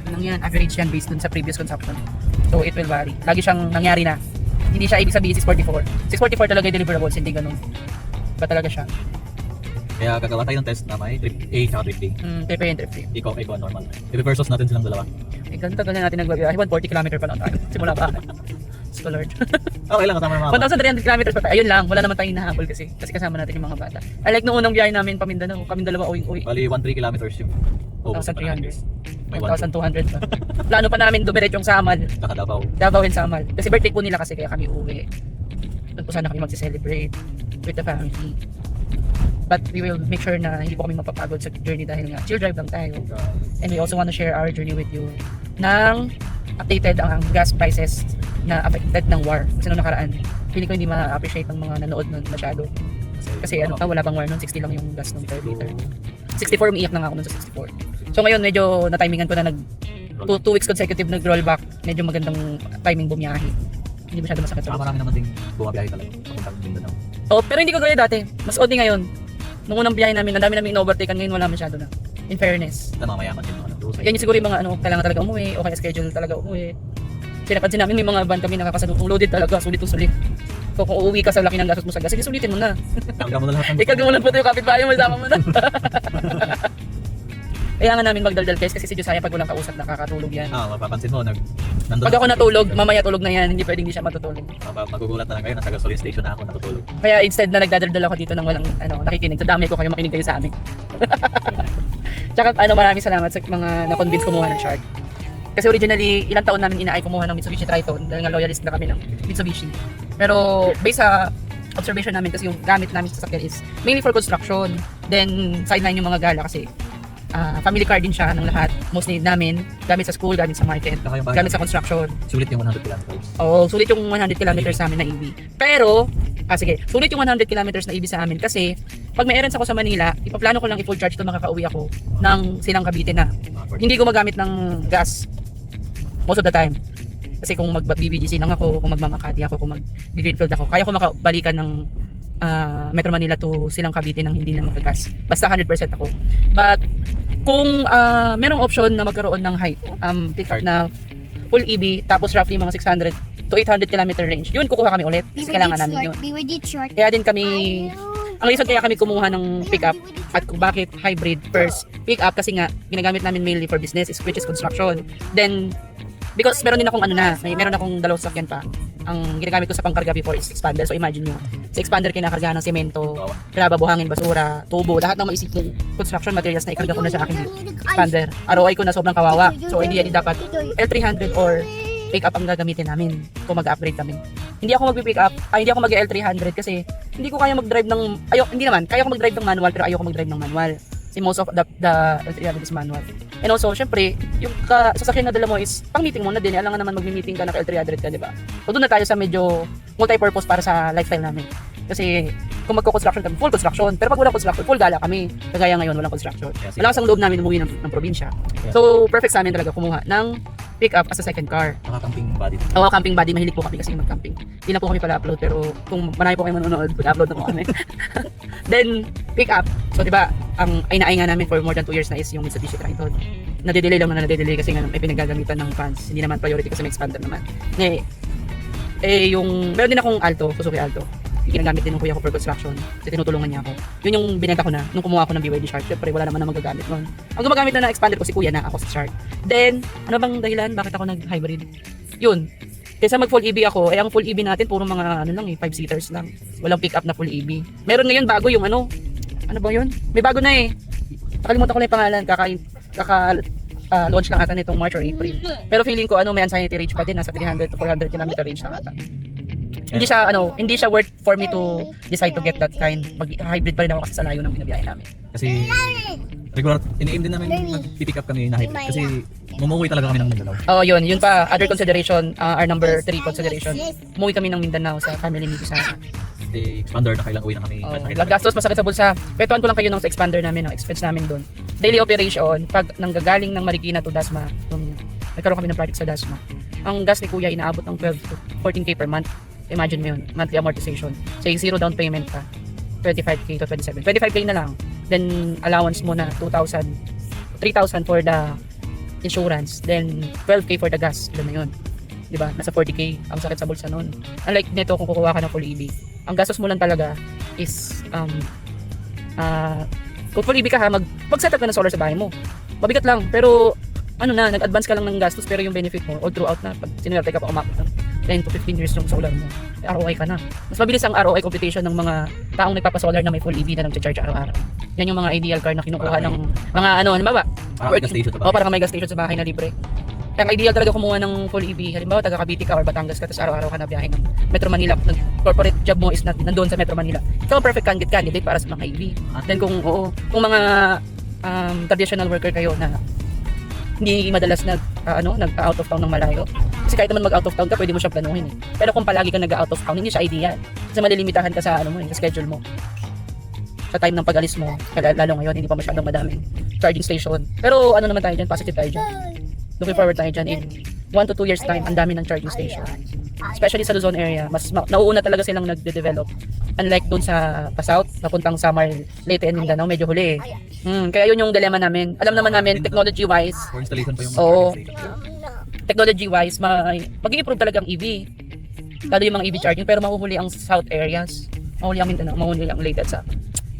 ano yan, average yan based dun sa previous consumption. So it will vary. Lagi siyang nangyari na. Hindi siya ibig sabihin 644. 644 talaga yung deliverables, hindi ganun. Ba talaga siya? Kaya gagawa tayo ng test na may trip A at trip B. Trip A and trip B. Ikaw normal. I-versus natin silang dalawa. Ganito tagal na natin nagbabiyahe. 140 km pa lang tayo. Simula pa. Sko Lord. Okay lang, kasama ng mga 1,300 km pa tayo. Ayun lang, wala naman tayong hinahabol kasi kasama natin yung mga bata. I like nung unang biyahe namin Pamindanao, kami dalawa uwi. Bali, 1-3 kilometers yung 1,300. May 1,200 pa. Plano pa namin dumiretso yung Samal. Davao and Samal. Kasi birthday po nila kasi kaya kami uwi. Doon po sana kami magse-celebrate with the family. But we will make sure na hindi po kami mapapagod sa journey dahil nga chill drive lang tayo. And we also want to share our journey with you nang updated ang gas prices na affected ng war. Kasi nung nakaraan, feeling ko hindi ma-appreciate ng mga nanood nun masyado. Kasi wala bang war nun, 60 lang yung gas nung per liter. 64, umiiyak na nga ako nun sa 64. So ngayon medyo na-timingan ko na 2 weeks consecutive nag-rollback. Medyo magandang timing bumiyahe. Hindi masyado masakit. Marami naman ding bumabiyahe talaga papuntang Mindanao. Oh, pero hindi ko gaya dati. Mas odd ngayon. Nung unang biyahe namin, ang dami namin in-overtaken, ngayon wala masyado na. In fairness. Ito mga mayaman din. Yan yung siguro yung mga kailangan talaga umuwi o kaya schedule talaga umuwi. Sinapansin namin may mga van kami nakakasalubong loaded talaga, sulit. Kung uuwi ka sa laki ng gastos mo sa gas, sige sulitin mo na. Ikagam mo na lahat ng Ikagam mo na po ito yung kapitbahay mo, isama mo na. Kaya nga namin magdaldal guys kasi si Josiah pag walang kausap nakakatulog yan. Mapapansin mo, pag ako natulog, mamaya tulog na yan, hindi pwedeng hindi siya matutulog. Magugulat na lang kayo, nasa gasoline station na ako natutulog. Kaya instead na nagdadaldal ako dito nang walang nakikinig, sa dami ko kayo makinig kayo sa amin. Tsaka maraming salamat sa mga na-convince kumuha ng Shark. Kasi originally, ilang taon namin inaay kumuha ng Mitsubishi Triton dahil nga loyalist na kami ng Mitsubishi. Pero based sa observation namin kasi yung gamit namin sa sasakyan is mainly for construction. Then sideline yung mga gala kasi family car din siya ng lahat. Mostly namin, gamit sa school, gamit sa market, gamit sa construction. Sulit yung 100 kilometers. Oo, sulit yung 100 kilometers sa amin na EV. Pero, sulit yung 100 kilometers na EV sa amin kasi pag may errands ako sa Manila, ipaplano ko lang i-full charge ito makakauwi ako ng Silang Cavite na. Hindi ko magamit ng gas most of the time. Kasi kung mag-BBGC lang ako, kung magmamakati ako, kung mag-greenfield ako, kaya ko makabalikan ng Metro Manila to Silang Cavite nang hindi na magagas. Basta 100% ako. But kung merong option na magkaroon ng pick-up na full EV tapos roughly mga 600 to 800 kilometer range, yun kukuha kami ulit kasi kailangan namin yun. Kaya din kami, ang reason kaya kami kumuha ng pick-up at kung bakit hybrid first pick-up kasi nga ginagamit namin mainly for business which is construction. Then because meron din akong meron akong dalawang sasakyan pa ang ginagamit ko sa pangkarga before is expander. So imagine nyo, sa expander kinakarga ng semento, graba, buhangin, basura, tubo, lahat ng maisip kong construction materials na ikarga ko na sa aking expander. ROI ko na sobrang kawawa. So ideally dapat L300 or pick up ang gagamitin namin kung mag-upgrade kami. Hindi ako mag-pick up, hindi ako mag-L300 kasi hindi ko kaya mag-drive ng, hindi naman, kaya ko mag-drive ng manual pero ayoko mag-drive ng manual. Si most of the L300 is manual. And also, syempre, yung sasakyan na dala mo is pang-meeting mo na din. Alam nga naman mag-meeting ka ng L300 ka, di ba? So doon na tayo sa medyo multi-purpose para sa lifestyle namin. Kasi kung magko-construction kami, full construction. Pero pag walang construction, full gala kami. Kagaya ngayon, walang construction. Malakas ang loob namin umuwi ng probinsya. So perfect sa amin talaga kumuha ng pick-up as a second car. Camping body. Oo, camping body. Mahilig po kami kasi mag-camping. Hindi na po kami pala upload pero kung marami po kayo manonood, upload na po kami. Then, pick-up. So, di ba, ang ay nga namin for more than 2 years na is yung Mitsubishi Triton. Nade-delay lang na nade-delay kasi nga may pinagagamitan ng fans. Hindi naman priority kasi may expander naman. Yung, meron din akong Alto, Suzuki Alto. Ginagamit din ng kuya ko for construction. Kasi tinutulungan niya ako. Yun yung binenta ko na nung kumuha ako ng BYD Shark. Siyempre wala naman na magagamit nun. Ang gumagamit na ng expander ko si kuya na ako sa Shark. Then, ano bang dahilan? Bakit ako nag-hybrid? Yun. Kaysa mag full EV ako, ang full EV natin puro mga 5-seaters lang. Walang pick up na full EV. Meron ngayon bago yung ano ba yun? May bago na eh. Nakalimutan ko na yung pangalan. Launch lang ata nitong March or April. Pero feeling ko may anxiety range pa din, nasa 300 to 400 km range na ata. Hindi siya worth for me to decide to get that kind. Mag-hybrid pa rin ako kasi sa layo ng binabiyahe namin. Kasi regular, ini-aim din namin mag-pick up kami na hybrid. Kasi mumuwi talaga kami ng Mindanao. Oh, yun pa. Other consideration, our number 3 consideration. Umuwi kami ng Mindanao sa family ni Bisa. Kasi expander na kailang uwi na kami. Gastos, masakit sa bulsa. Kwetuhan ko lang kayo sa expander namin, expense namin doon. Daily operation, pag nanggagaling ng Marikina to Dasma, nagkaroon kami ng project sa Dasma. Ang gas ni Kuya inaabot ng 12 to 14k per month. Imagine mo yun, monthly amortization. So, 0 down payment ka, 25k to 27. 25k na lang. Then, allowance mo na 2,000, 3,000 for the insurance. Then, 12k for the gas. Ilan na yun. Diba? Nasa 40k. Ang sakit sa bulsa nun. Unlike nito, kung kukuha ka ng full EV, ang gastos mo lang talaga is, kung full EV ka ha, mag-setup ka ng solar sa bahay mo. Mabigat lang, pero, nag-advance ka lang ng gastos, pero yung benefit mo, all throughout na, pag sinuwerte ka pa umabot ng 10 to 15 years yung solar mo, ROI ka na. Mas mabilis ang ROI computation ng mga taong nagpapasolar na may full EV na nag-charge araw-araw. Yan yung mga ideal car na kinukuha ng mga halimbawa, parang may gas station sa bahay na libre. Ang ideal talaga kumuha ng full EV, halimbawa taga Cavite ka or Batangas ka, tapos araw-araw ka na biyahe ng Metro Manila. Corporate job mo is nandoon sa Metro Manila. Ikaw ang perfect candidate para sa mga EV. Then kung mga traditional worker kayo na hindi madalas nag-out of town ng malayo. Kasi kahit naman mag-out of town ka, pwede mo siyang planuhin eh. Pero kung palagi ka nag-out of town, hindi siya ideal. Kasi malilimitahan ka sa sa schedule mo. Sa time ng pag-alis mo, lalo ngayon, hindi pa masyadong madaming charging station. Pero naman tayo dyan, positive tayo dyan. Looking forward tayo dyan in 1 to 2 years time, ang dami ng charging station. Especially sa Luzon area, nauuna talaga silang nagde-develop. Unlike dun sa South, papuntang Samar, Leyte and Mindanao, medyo huli eh. Kaya yun yung dilemma namin. Alam naman namin, technology-wise, technology-wise, mag-i-improve talaga ang EV. Lalo yung mga EV charging, pero mahuhuli ang South areas. Mahuhuli ang Mindanao, mahuhuli ang Leyte at sa.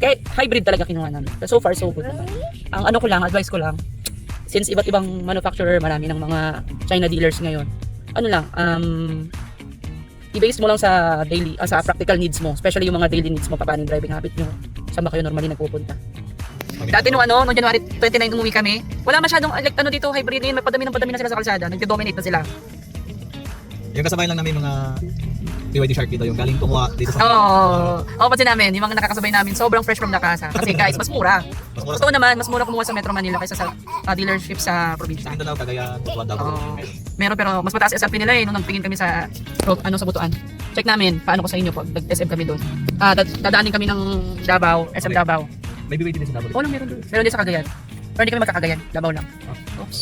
Kaya hybrid talaga kinuha namin. But so far, so good naman. Ang advice ko lang, since iba't ibang manufacturer, marami ng mga China dealers ngayon, i-base mo lang sa daily, sa practical needs mo, especially yung mga daily needs mo, paano yung driving habit nyo, saan ba kayo normally nagpupunta. Dati nung January 29 umuwi kami, wala masyadong dito hybrid ngayon, may padami na sila sa kalsada, nagdo-dominate na sila. Yung kasabay lang namin mga BYD Shark dito, yung galing kumuha dito sa pansin namin, yung mga nakakasabay namin, sobrang fresh from Nakasa. Kasi guys, mas mura. Totoo naman, mas mura kumuha sa Metro Manila kaysa sa dealership sa probinsya. Mindanao, Cagayan, Butuan, Davao. Meron pero mas mataas SRP nila nung nagtingin kami sa sa Butuan. Check namin paano ko sa inyo pag nag-SM kami doon. Dadaanin kami ng Davao, SM Davao. May BYD din sa Davao. Oo, meron doon. Meron din sa Cagayan. Pero hindi kami magkakagayan, Davao lang. Oops.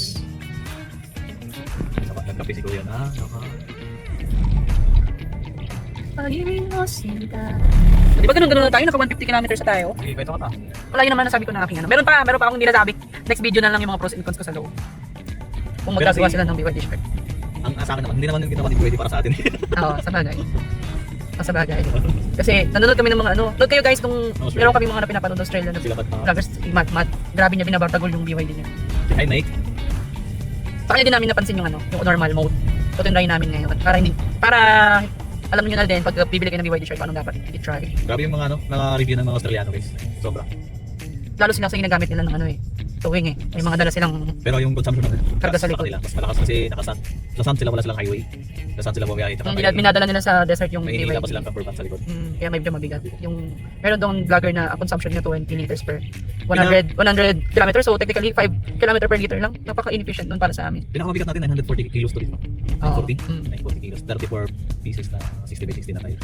Nagkape si Kuya na. Di ba ganun na tayo? Naka 150 kilometers na tayo. Okay, kwento ka pa. Wala yun naman nasabi ko na aking Meron pa akong nilasabi. Next video na lang yung mga pros and cons ko sa loob. Kung magkagawa sila ng BYD Shark. Ang sa akin naman, hindi naman yung ginawa ni BYD para sa atin. Oo, sa bagay. Kasi nanonood kami ng mga nood kayo guys nung meron kami mga pinapanood Australia na vloggers, Matt. Grabe niya binabartagol yung BYD niya. Hi Mike. Sa kanya din namin napansin yung yung normal mode. So tutundray namin ngayon. Para alam niyo na din pag bibili kayo ng BYD shirt, anong dapat i-try. Grabe yung mga review ng mga Australiano guys. Sobra. Lalo sila sa ginagamit nila ng towing May mga dala silang pero yung consumption natin, karga sa likod. nila, mas malakas kasi nakasan sila, wala silang highway. Nakasan sila bumiyahe. Minadala nila sa desert yung may BYD. hila pa silang camper van sa likod. Kaya medyo mabigat. Yung meron doon vlogger na consumption niya 20 liters per 100 kilometers. So technically 5 kilometer per liter lang. Napaka-inefficient doon para sa amin. Pinakamabigat natin 940 kilos to dito. 940 kilos. 34 pieces na 60 by 60 na tayo.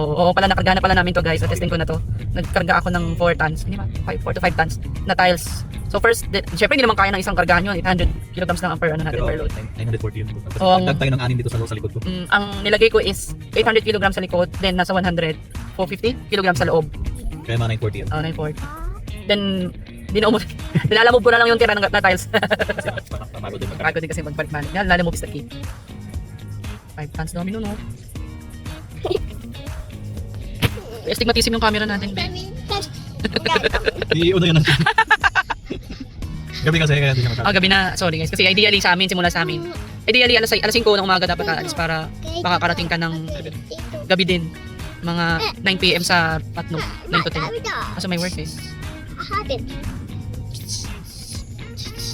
Oo pala, nakarga na pala namin to guys. Na-testing ko na to. Nagkarga ako ng 4 tons. Hindi ba? 4 to 5 tons na tiles. So first, syempre hindi naman kaya ng isang kargahan yun. 800 kilograms lang ang per load. 940 yun. Kasi Oo, nagdag tayo ng 6 dito sa likod ko. Ang nilagay ko is 800 kilograms sa likod, then nasa 100, 450 kilograms sa loob. Kaya mga 940 yun. 940. Then, nilalamove ko na lang yung tira na tiles. Pamago din. Pagod din kasi magbalik-balik. Lalamove is the key. 5 tons dami nun, no? Estigmatism yung camera natin, Ben. Iuna yan natin. Gabi kasi kaya hindi siya Gabi na. Sorry guys. Kasi ideally sa amin, simula sa amin. Ideally, alas 5 ng umaga dapat aalis para makakarating ka ng gabi din. Mga 9 PM sa Patno. 9 to 10. Kasi may work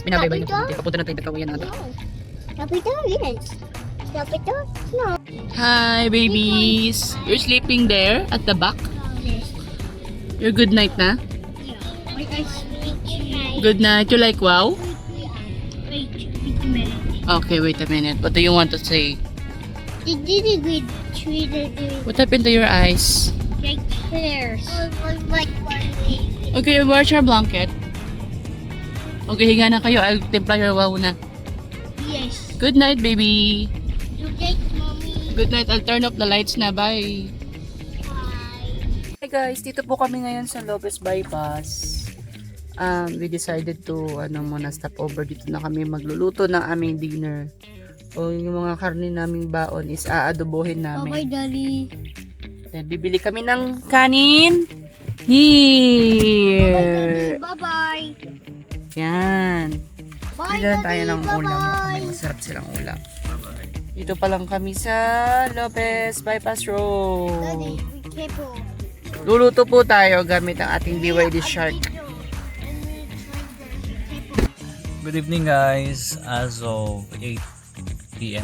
Binabaybay na po. Papunta na tayo Kawayan natin. Hi babies. You're sleeping there at the back? Your good night na? Good night. You like wow? Okay, wait a minute. What do you want to say? What happened to your eyes? Okay, where's your blanket? Okay, higa na kayo. I'll timpla your wow na. Yes. Good night, baby. Good night, mommy. Good night. I'll turn off the lights na. Bye. Bye. Hey guys, dito po kami ngayon sa Lopez Bypass. We decided to muna stop over dito na kami magluluto ng aming dinner. O yung mga karne naming baon is aadobohin namin. Bye, Daddy. Then bibili kami ng kanin. Here. Bye-bye. Yan. Bye, Bili tayo ng Daddy. ulam. May Bye-bye. masarap silang ulam. Dito pa lang kami sa Lopez Bypass Daddy, Road. be careful. Luluto po tayo gamit ang ating BYD Shark. Good evening guys. As of 8 PM.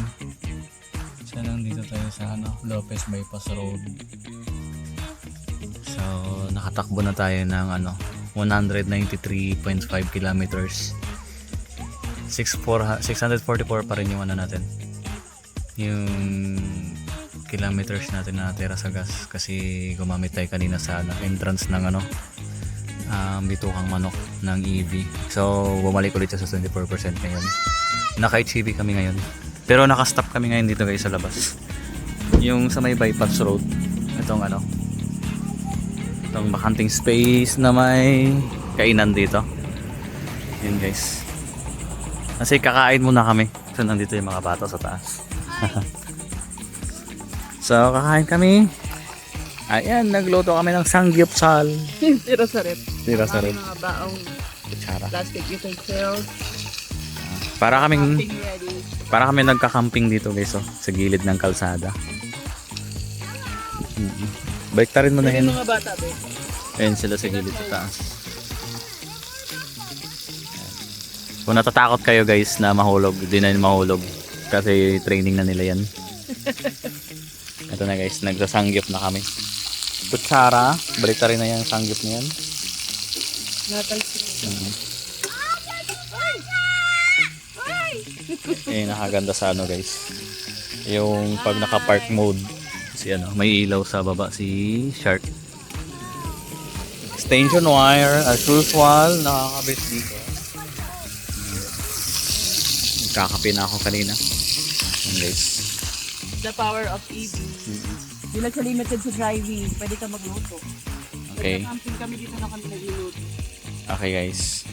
So nandito tayo sa Lopez Bypass Road. So nakatakbo na tayo ng 193.5 kilometers. 644 pa rin yung natin. Yung kilometers natin na natira sa gas kasi gumamit tayo kanina sa entrance ng bitukang manok ng EV. So bumalik ulit siya sa 24% ngayon. Naka-HEV kami ngayon. Pero naka-stop kami ngayon dito guys sa labas. Yung sa may bypass road. Itong itong bakanting space na may kainan dito. Yun guys. Kasi kakain muna kami. So nandito yung mga bata sa taas. So kakain kami. Ayan, nagluto kami ng sangyupsal. Tira sa rep. Tira sa rin. Mga baong Kutsara. plastic utensils. Para kaming Camping ready. nagka-camping dito guys sa gilid ng kalsada. Baliktarin mo na Yung yan. mga bata ba? Ayan sila sa gilid sa taas. Kung natatakot kayo guys na mahulog, di na mahulog. Kasi training na nila yan. Ito na guys, nagsasangyup na kami. Kutsara, baliktarin na yan, sangyup na yan. Nakaganda sa guys. Yung pag naka-park mode, may ilaw sa baba si Shark. Extension wire as usual, nakakabit dito. Nagkakape na ako kanina. Yan guys. The power of EV. Di lang siya limited sa driving. Pwede ka magluto. Okay. Camping kami dito na kami nagluluto. Okay guys.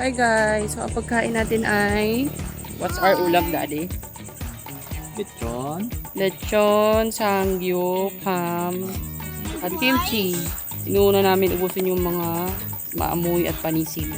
Hi guys, so ang pagkain natin ay what's our ulam, Daddy? Lechon, sangyup, ham, at kimchi. Inuuna namin ubusin yung mga maamoy at panisin.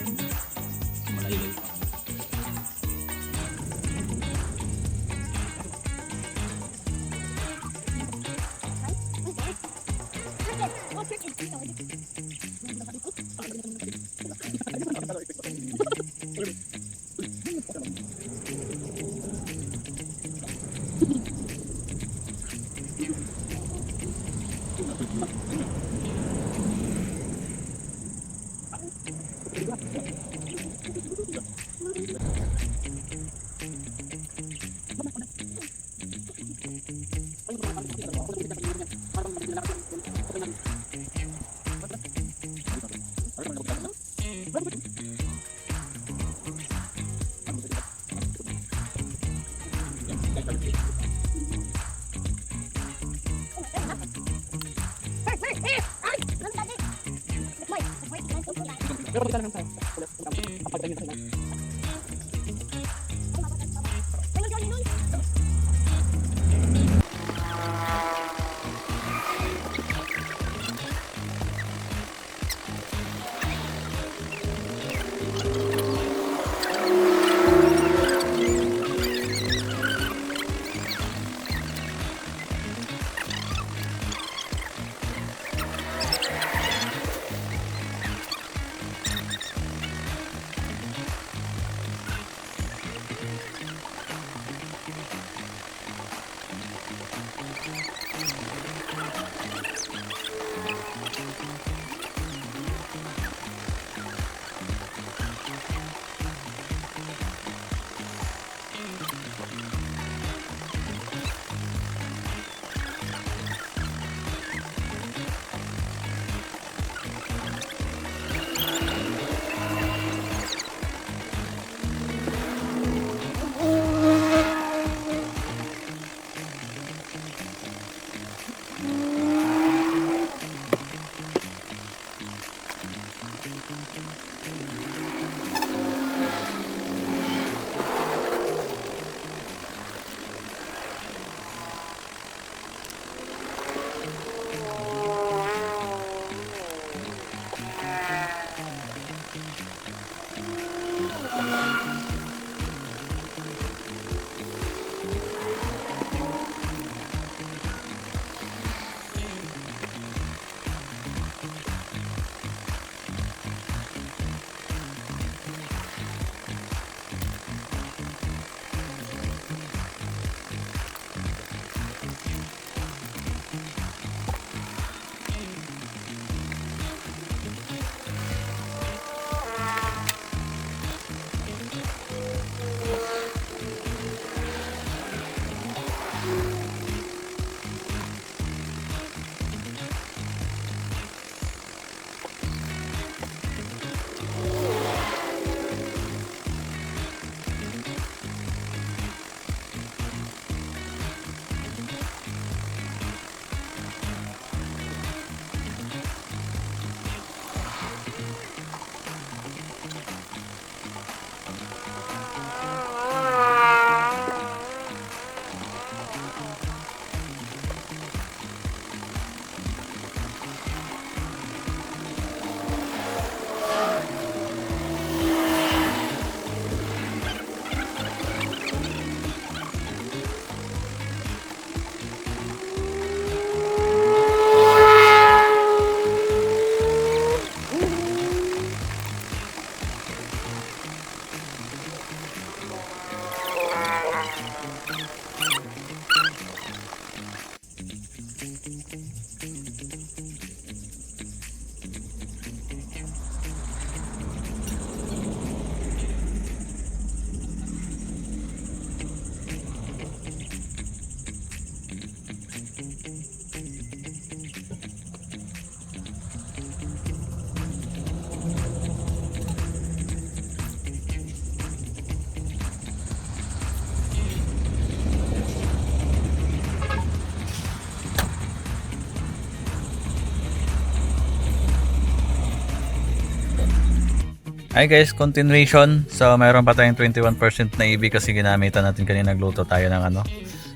Hi guys, continuation. So mayroon pa tayong 21% na EV kasi ginamitan natin kanina, nagluto tayo ng ano,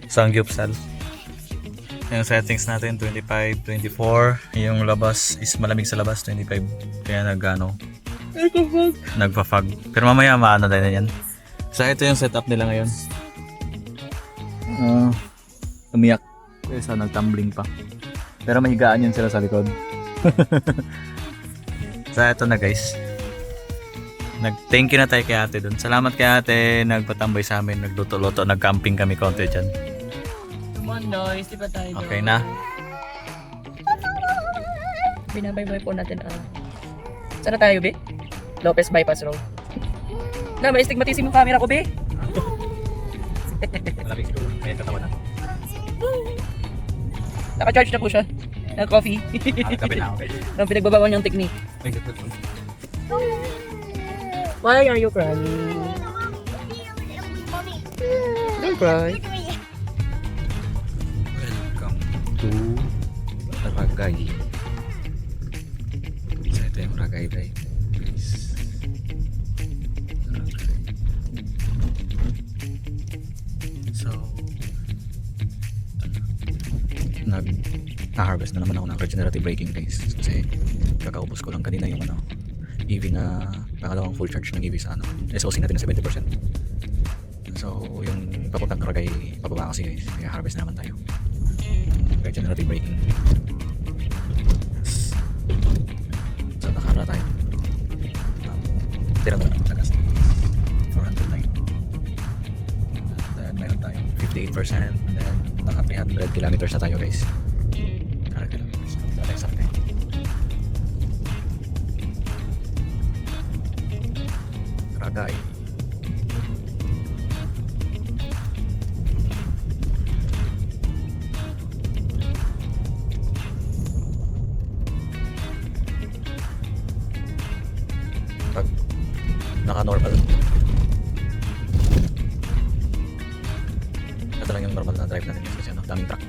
samgyupsal. Yung settings natin 25, 24. Yung labas is malamig sa labas, 25. Kaya nagpa-fog. Pero mamaya maano din yan. So ito yung setup nila ngayon. Umiyak. Kaya nagtumbling pa. Pero mahigaan yun sila sa likod. So ito na guys. Nag-thank you na tayo kay ate dun. Salamat kay ate, nagpatambay sa amin, nagluto-luto, nag-camping kami konti dyan. Come on, Lois, di ba tayo? Okay na. Binabaybay po natin. Saan na tayo, Be? Lopez Bypass Road. Na, may stigmatism yung camera ko, Be. Malamig ko. May tatawa na. Naka-charge na po siya. Coffee. Kape na, okay. Nang pinagbabawal niyang technique. Why are you crying? Don't cry. to Ragay. So ito yung Ragay Drive, guys. Ragay. So nag-harvest na naman ako ng regenerative braking, guys, kasi kakaubos ko lang kanina yung EV na pangalawang full charge ng EV sa SOC natin na 70%. So yung papuntang Ragay pababa kasi, guys, kaya harvest na naman tayo regenerative braking. So nakara tayo, tira na lang ng tagas 409, and then mayroon tayo 58%, and then naka 300 kilometers na tayo, guys. 300 kilometers na tayo sa akin. Ragay. Pag naka-normal, ito lang yung normal na drive natin kasi daming truck.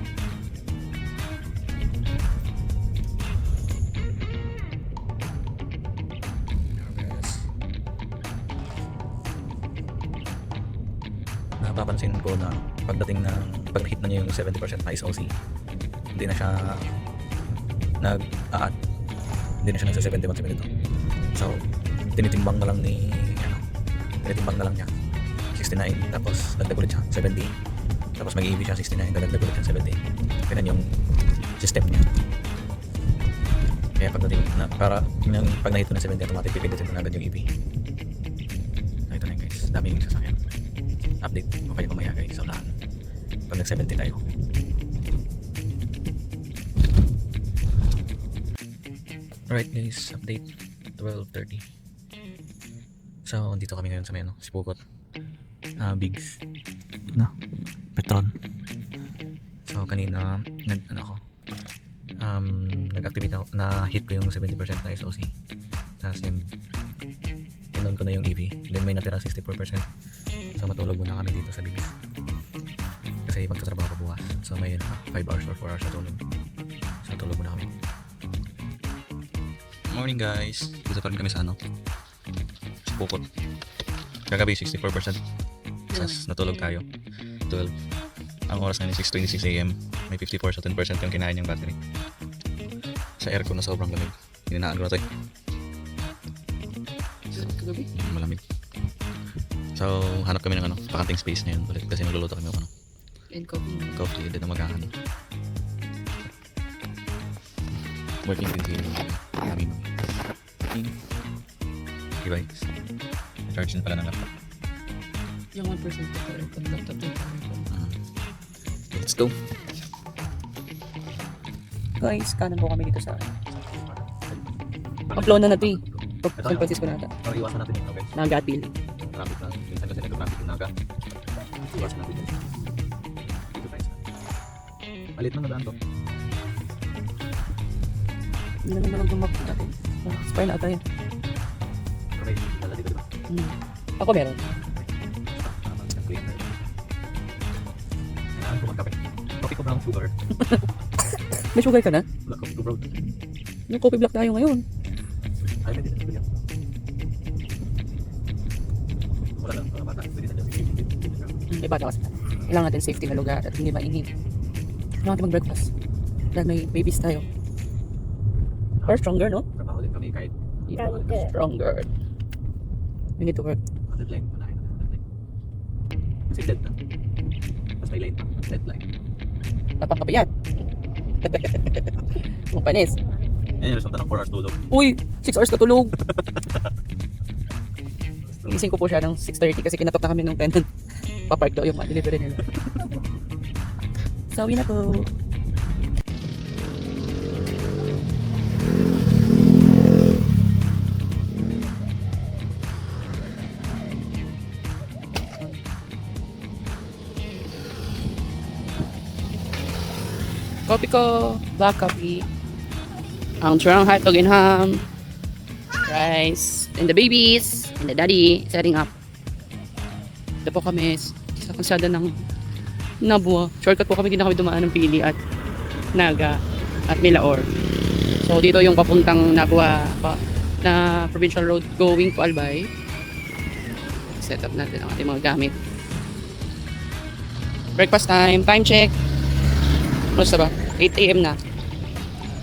Napapansin ko na pagdating ng pag-hit na niya yung 70% na SOC, hindi na siya nag-aat, hindi na siya nagsa 71-72. So tinitimbang na lang niya 69, tapos dagdag ulit siya 70, tapos mag-EV siya 69, dagdag ulit siya 70. Ganun yung system niya. Kaya pagdating na, para yung pag na-hit ko ng 70, automatic pipindutin ko na agad yung EV. So ito na yun, guys, dami yung sasakyan. Update ko kayo mamaya, guys, sa unahan pag nag 70 tayo. Alright, guys, update 12:30. So dito kami ngayon sa may Sipukot, Bigs na Petron. So kanina nag-activate ako, na-hit ko yung 70% na SOC, tapos inon ko na yung EV, then may natira 64%. So matulog muna kami dito sa Bigs kasi magtatrabaho pa bukas, so may 5 hours or 4 hours na tulog. So tulog muna kami. Morning, guys, dito pa rin kami sa Sipukot. Kagabi 64%, tapos natulog tayo 12. Ang oras ngayon 6:26 AM. May 54 sa 10% yung kinain yung battery. Sa aircon na sobrang lamig. Hininaan ko na ito eh. Kagabi? Malamig. So hanap kami ng pakanting space na yun ulit kasi magluluto kami ng And coffee. coffee, hindi na magkakan. Working din yung namin. Device. Charge din pala ng laptop. Yung 1% ko pa rin kung laptop yung Let's go. guys, kanan po kami dito sa Pamplona na ito eh. San Francisco na ata. Pero iwasan natin yung guys. Naga at Pili. Traffic na. Minsan kasi nag-traffic yung Naga. Iwasan natin yun. Dito tayo sa palit na nadaan to. Hindi na naman gumap natin. Spire na ata yan. Pero may dala dito, diba? Ako meron. Kailangan ko magkape. Coffee ko brown sugar. May sugar ka na? Wala, coffee ko brown. Yung coffee black tayo ngayon. Ay, may dito yan. Wala lang, para bata. Pwede na dyan. May bata kasi. Kailangan natin safety na lugar at hindi mainit. Kailangan natin mag-breakfast. Dahil may babies tayo. Or stronger, no? Trabaho din kami kahit Stronger. We need to work. deadline. Panahin na deadline. Kasi dead na. Tapos may line pa. Deadline. Napangkapayat. Ang panis. Yan yung resulta ng 4 hours tulog. Uy! 6 hours katulog. Gising ko po siya ng 6:30 kasi kinatok na kami ng tenant. Papark daw yung delivery nila. Sawi na po. Coffee ko, black coffee. Ang turang hotdog and ham. Rice. And the babies. And the daddy setting up. Ito po kami sa kalsada ng Nabua. Shortcut po kami, hindi na kami dumaan ng Pili at Naga, at Milaor. So dito yung papuntang Nabua na provincial road going to Albay. Set up natin ang ating mga gamit. Breakfast time. Time check. Ano ba? 8 AM na.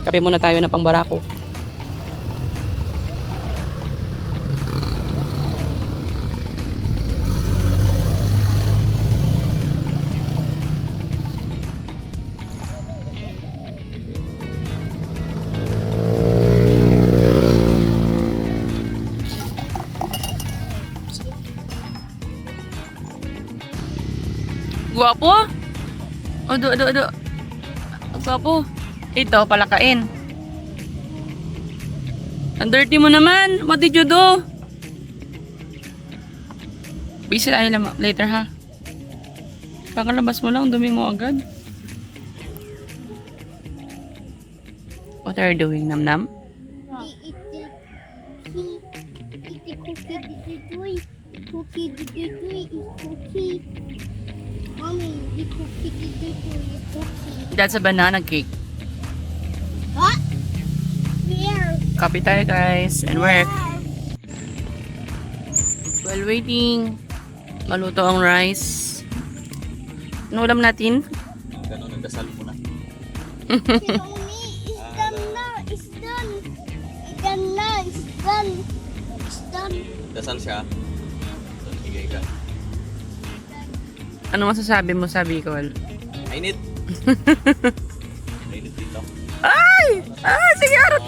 Kape muna tayo na pangbarako. Guwapo? Odo. Guwapo. Ito, palakain. Ang dirty mo naman. What did you do? Busy tayo later ha. Pakalabas mo lang, dumi mo agad. What are you doing, Nam-Nam? Cookie. Mommy, the cookie is cookie. That's a banana cake. What? Where? Copy tayo guys and work. While waiting, maluto ang rice. Ano ulam natin? Ganun, nagdasal muna. Mommy, it's done now. It's done. It's done now. It's done. It's done. Dasal siya. Higay ka. Ano masasabi mo sa Bicol? Mainit. Mainit dito. Ay! Ah, sige harap!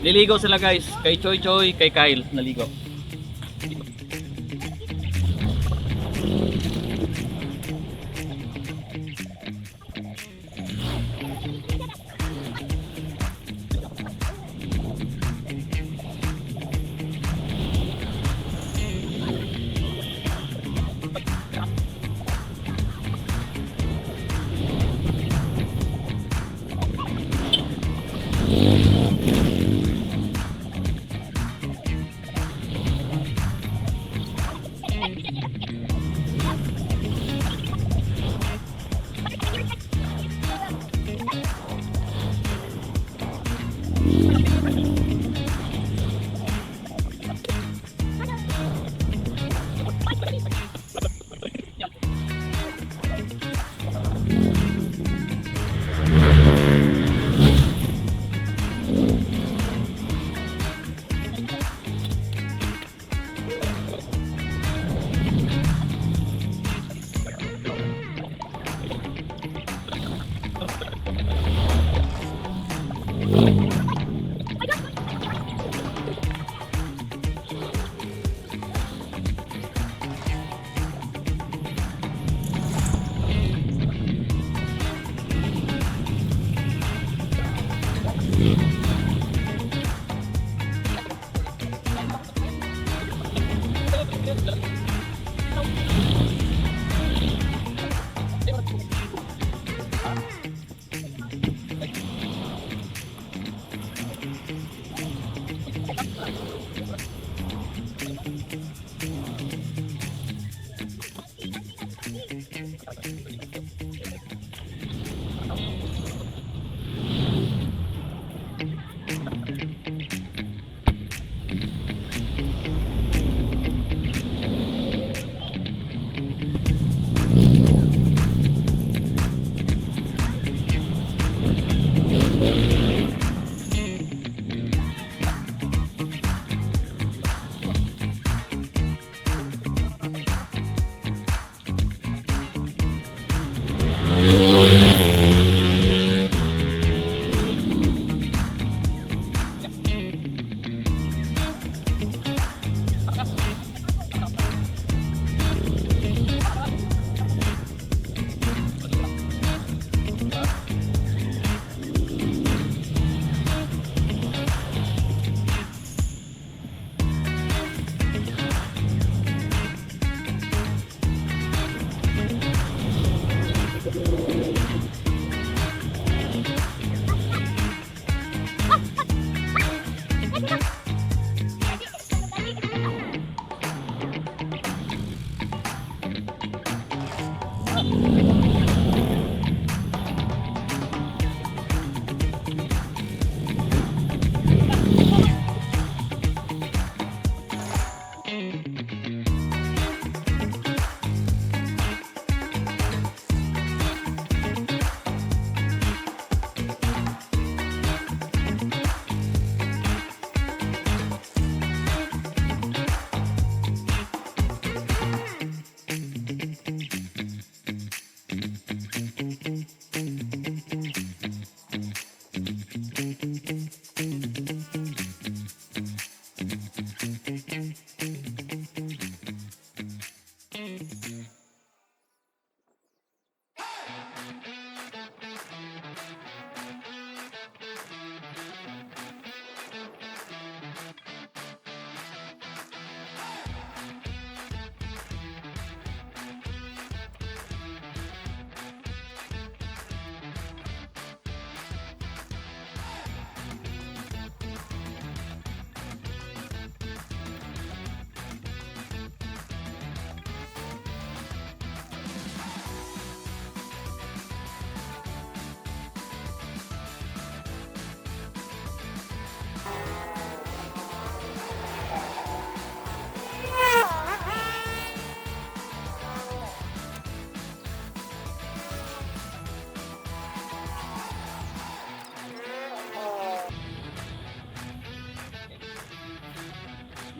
Liligo sila guys. Kay Choy Choy, kay Kyle. Naligo.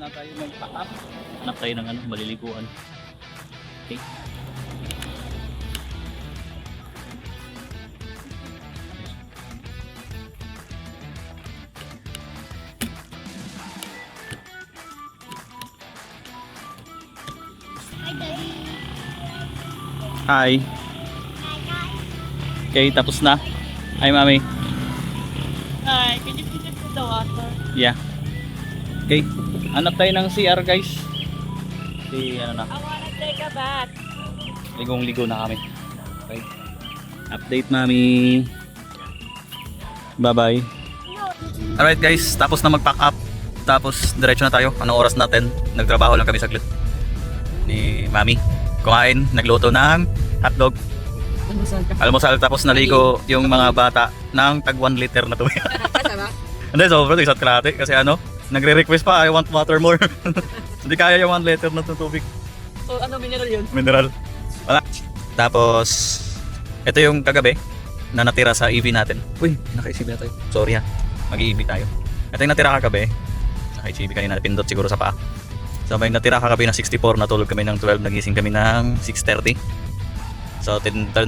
na tayo mag-pack up. Hanap tayo ng maliliguan. Okay. Hi, Daddy. Hi. Okay, tapos na. Hi, Mami. Hi, can you please put the water? Yeah. Okay. Hanap tayo ng CR, guys. Ano na. I wanna take a bath. Ligong-ligo na kami. Okay. Update, Mami. Bye-bye. Alright, guys. Tapos na mag-pack up. Tapos, diretso na tayo. Anong oras natin? Nagtrabaho lang kami saglit. Ni Mami. Kumain. Nagluto ng hotdog. Almusal. Tapos naligo yung mga bata ng tag 1 liter na tubig. Kasama? Hindi, sobrang isa't kalahati. Kasi nagre-request pa, I want water more. Hindi kaya yung 1 liter na tubig. So, mineral yun? Mineral. Wala. Tapos, ito yung kagabi na natira sa EV natin. Uy, naka-EV na tayo. Sorry ha. Mag-EV tayo. Ito yung natira kagabi. Naka-EV kanina, napindot siguro sa paa. So, may natira kagabi ng 64, natulog kami ng 12, nagising kami ng 6:30. So 10%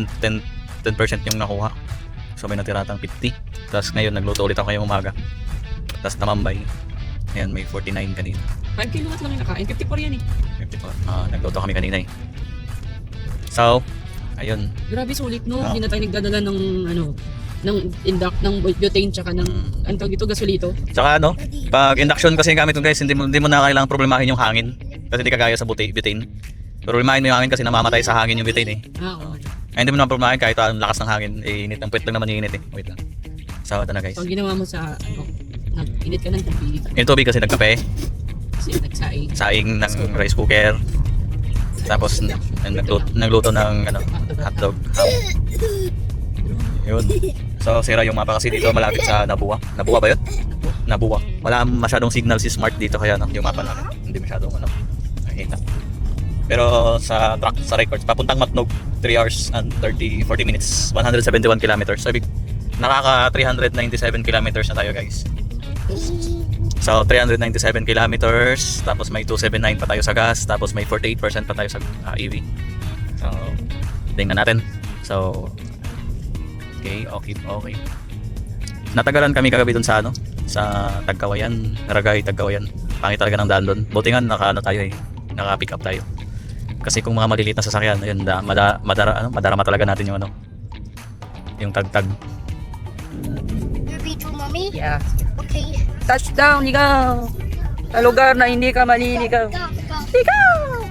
yung nakuha. So may natira tang 50. Tapos ngayon nagluto ulit ako ngayong umaga. Tapos namambay. Ayan, may 49 kanina. 5 kilowatts lang yung nakain. 54 yan eh. 54. Nagluto kami kanina eh. So, ayun. Grabe sulit no. Hindi na tayo nagdadala ng ng butane tsaka ng ang tawag dito, gasolito. Tsaka pag induction kasi gamit ko guys, hindi mo na kailangang problemahin yung hangin. Kasi hindi kagaya sa butane. Problemahin mo yung hangin kasi namamatay sa hangin yung butane eh. Oo. Ay, hindi mo na problemahin kahit ang lakas ng hangin. Init ang puwet lang naman yung init eh. Wait lang. So, ito na guys. Pag ginawa mo sa init ka ng tubig. Yung tubig kasi nagkape. Kasi nagsaing. Saing ng rice cooker. Tapos nagluto ng hotdog. Yun. So sira yung mapa kasi dito malapit sa Nabuwa. Nabuwa ba yun? Nabuwa. Wala masyadong signal si Smart dito kaya yung mapa namin. Hindi masyadong nakikita. Pero sa truck, sa records, papuntang Matnog, 3 hours and 40 minutes, 171 kilometers. So nakaka 397 kilometers na tayo guys. So 397 kilometers, tapos may 279 pa tayo sa gas, tapos may 48% pa tayo sa EV. So tingnan natin. So okay. Natagalan kami kagabi dun sa sa Tagkawayan, Naragay, Tagkawayan. Pangit talaga ng daan doon. Buti nga tayo naka-pick up tayo. Kasi kung mga maliliit na sasakyan, ayun, madarama talaga natin yung yung tagtag. You read to mommy? Yeah. Okay. Touchdown, ikaw! Sa lugar na hindi ka maliligaw. Ikaw!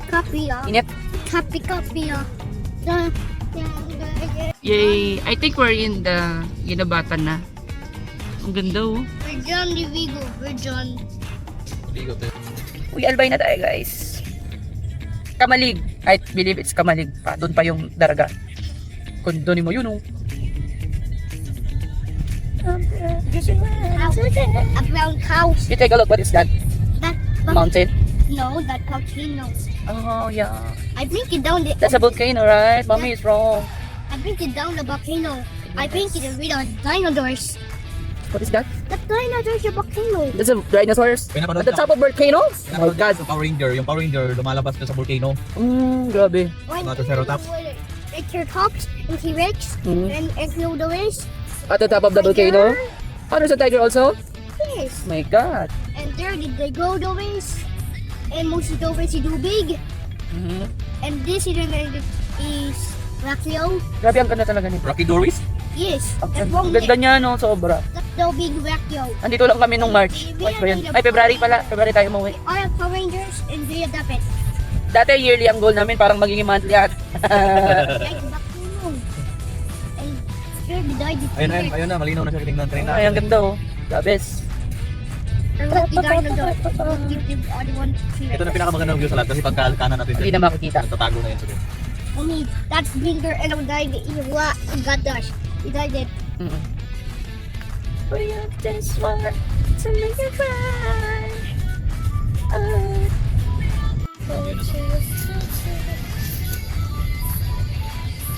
Copy. Inip. Copy. Yay! I think we're in the Ginabatan na. Ang ganda oh. We're done, Vigo. We're done. Uy, Albay na tayo guys. Kamalig. I believe it's Kamalig pa. Doon pa yung daraga. Kondonin mo yun oh. A brown cow. You take a look, what is that? That Mountain? No, that volcano. Oh yeah. I bring it down the. That's a volcano, right? Mommy is wrong. I bring it down the volcano. I bring it with the dinosaurs. What is that? The dinosaurs, the volcano. That's a dinosaurs? At the top of volcano? Oh my God. Yung Power Ranger, lumalabas na sa volcano. Grabe. One Triceratops. Triceratops and T-Rex and Echinodoris. At the top of the volcano? Oh, there's a tiger also? Yes. My God. And there the Digodoris. And Mositoris is too big. And this is Rakio. Grabe ang ganda talaga nito. Rocky Doris? Yes. Ang That's wrong. ganda niya no, sobra. That's the big Rakio. Andito lang kami nung March. March ba yun? Ay, February pala. February tayo umuwi. All the Power Rangers and they adapt it. Dati yearly ang goal namin, parang magiging monthly at. Like volcano. And here the dinosaurs. Ayun na, malinaw na siya tingnan train na. Ay, ang ganda oh. Gabes. And look, the dinosaurs. Give them all the one T-Rex. Ito na pinakamagandang view sa lahat kasi pagka kanan natin Hindi na makikita. tatago na yun siguro. Mommy, that's Binger and I'm dying to eat what? God dash. He died it. We have this one to make it right.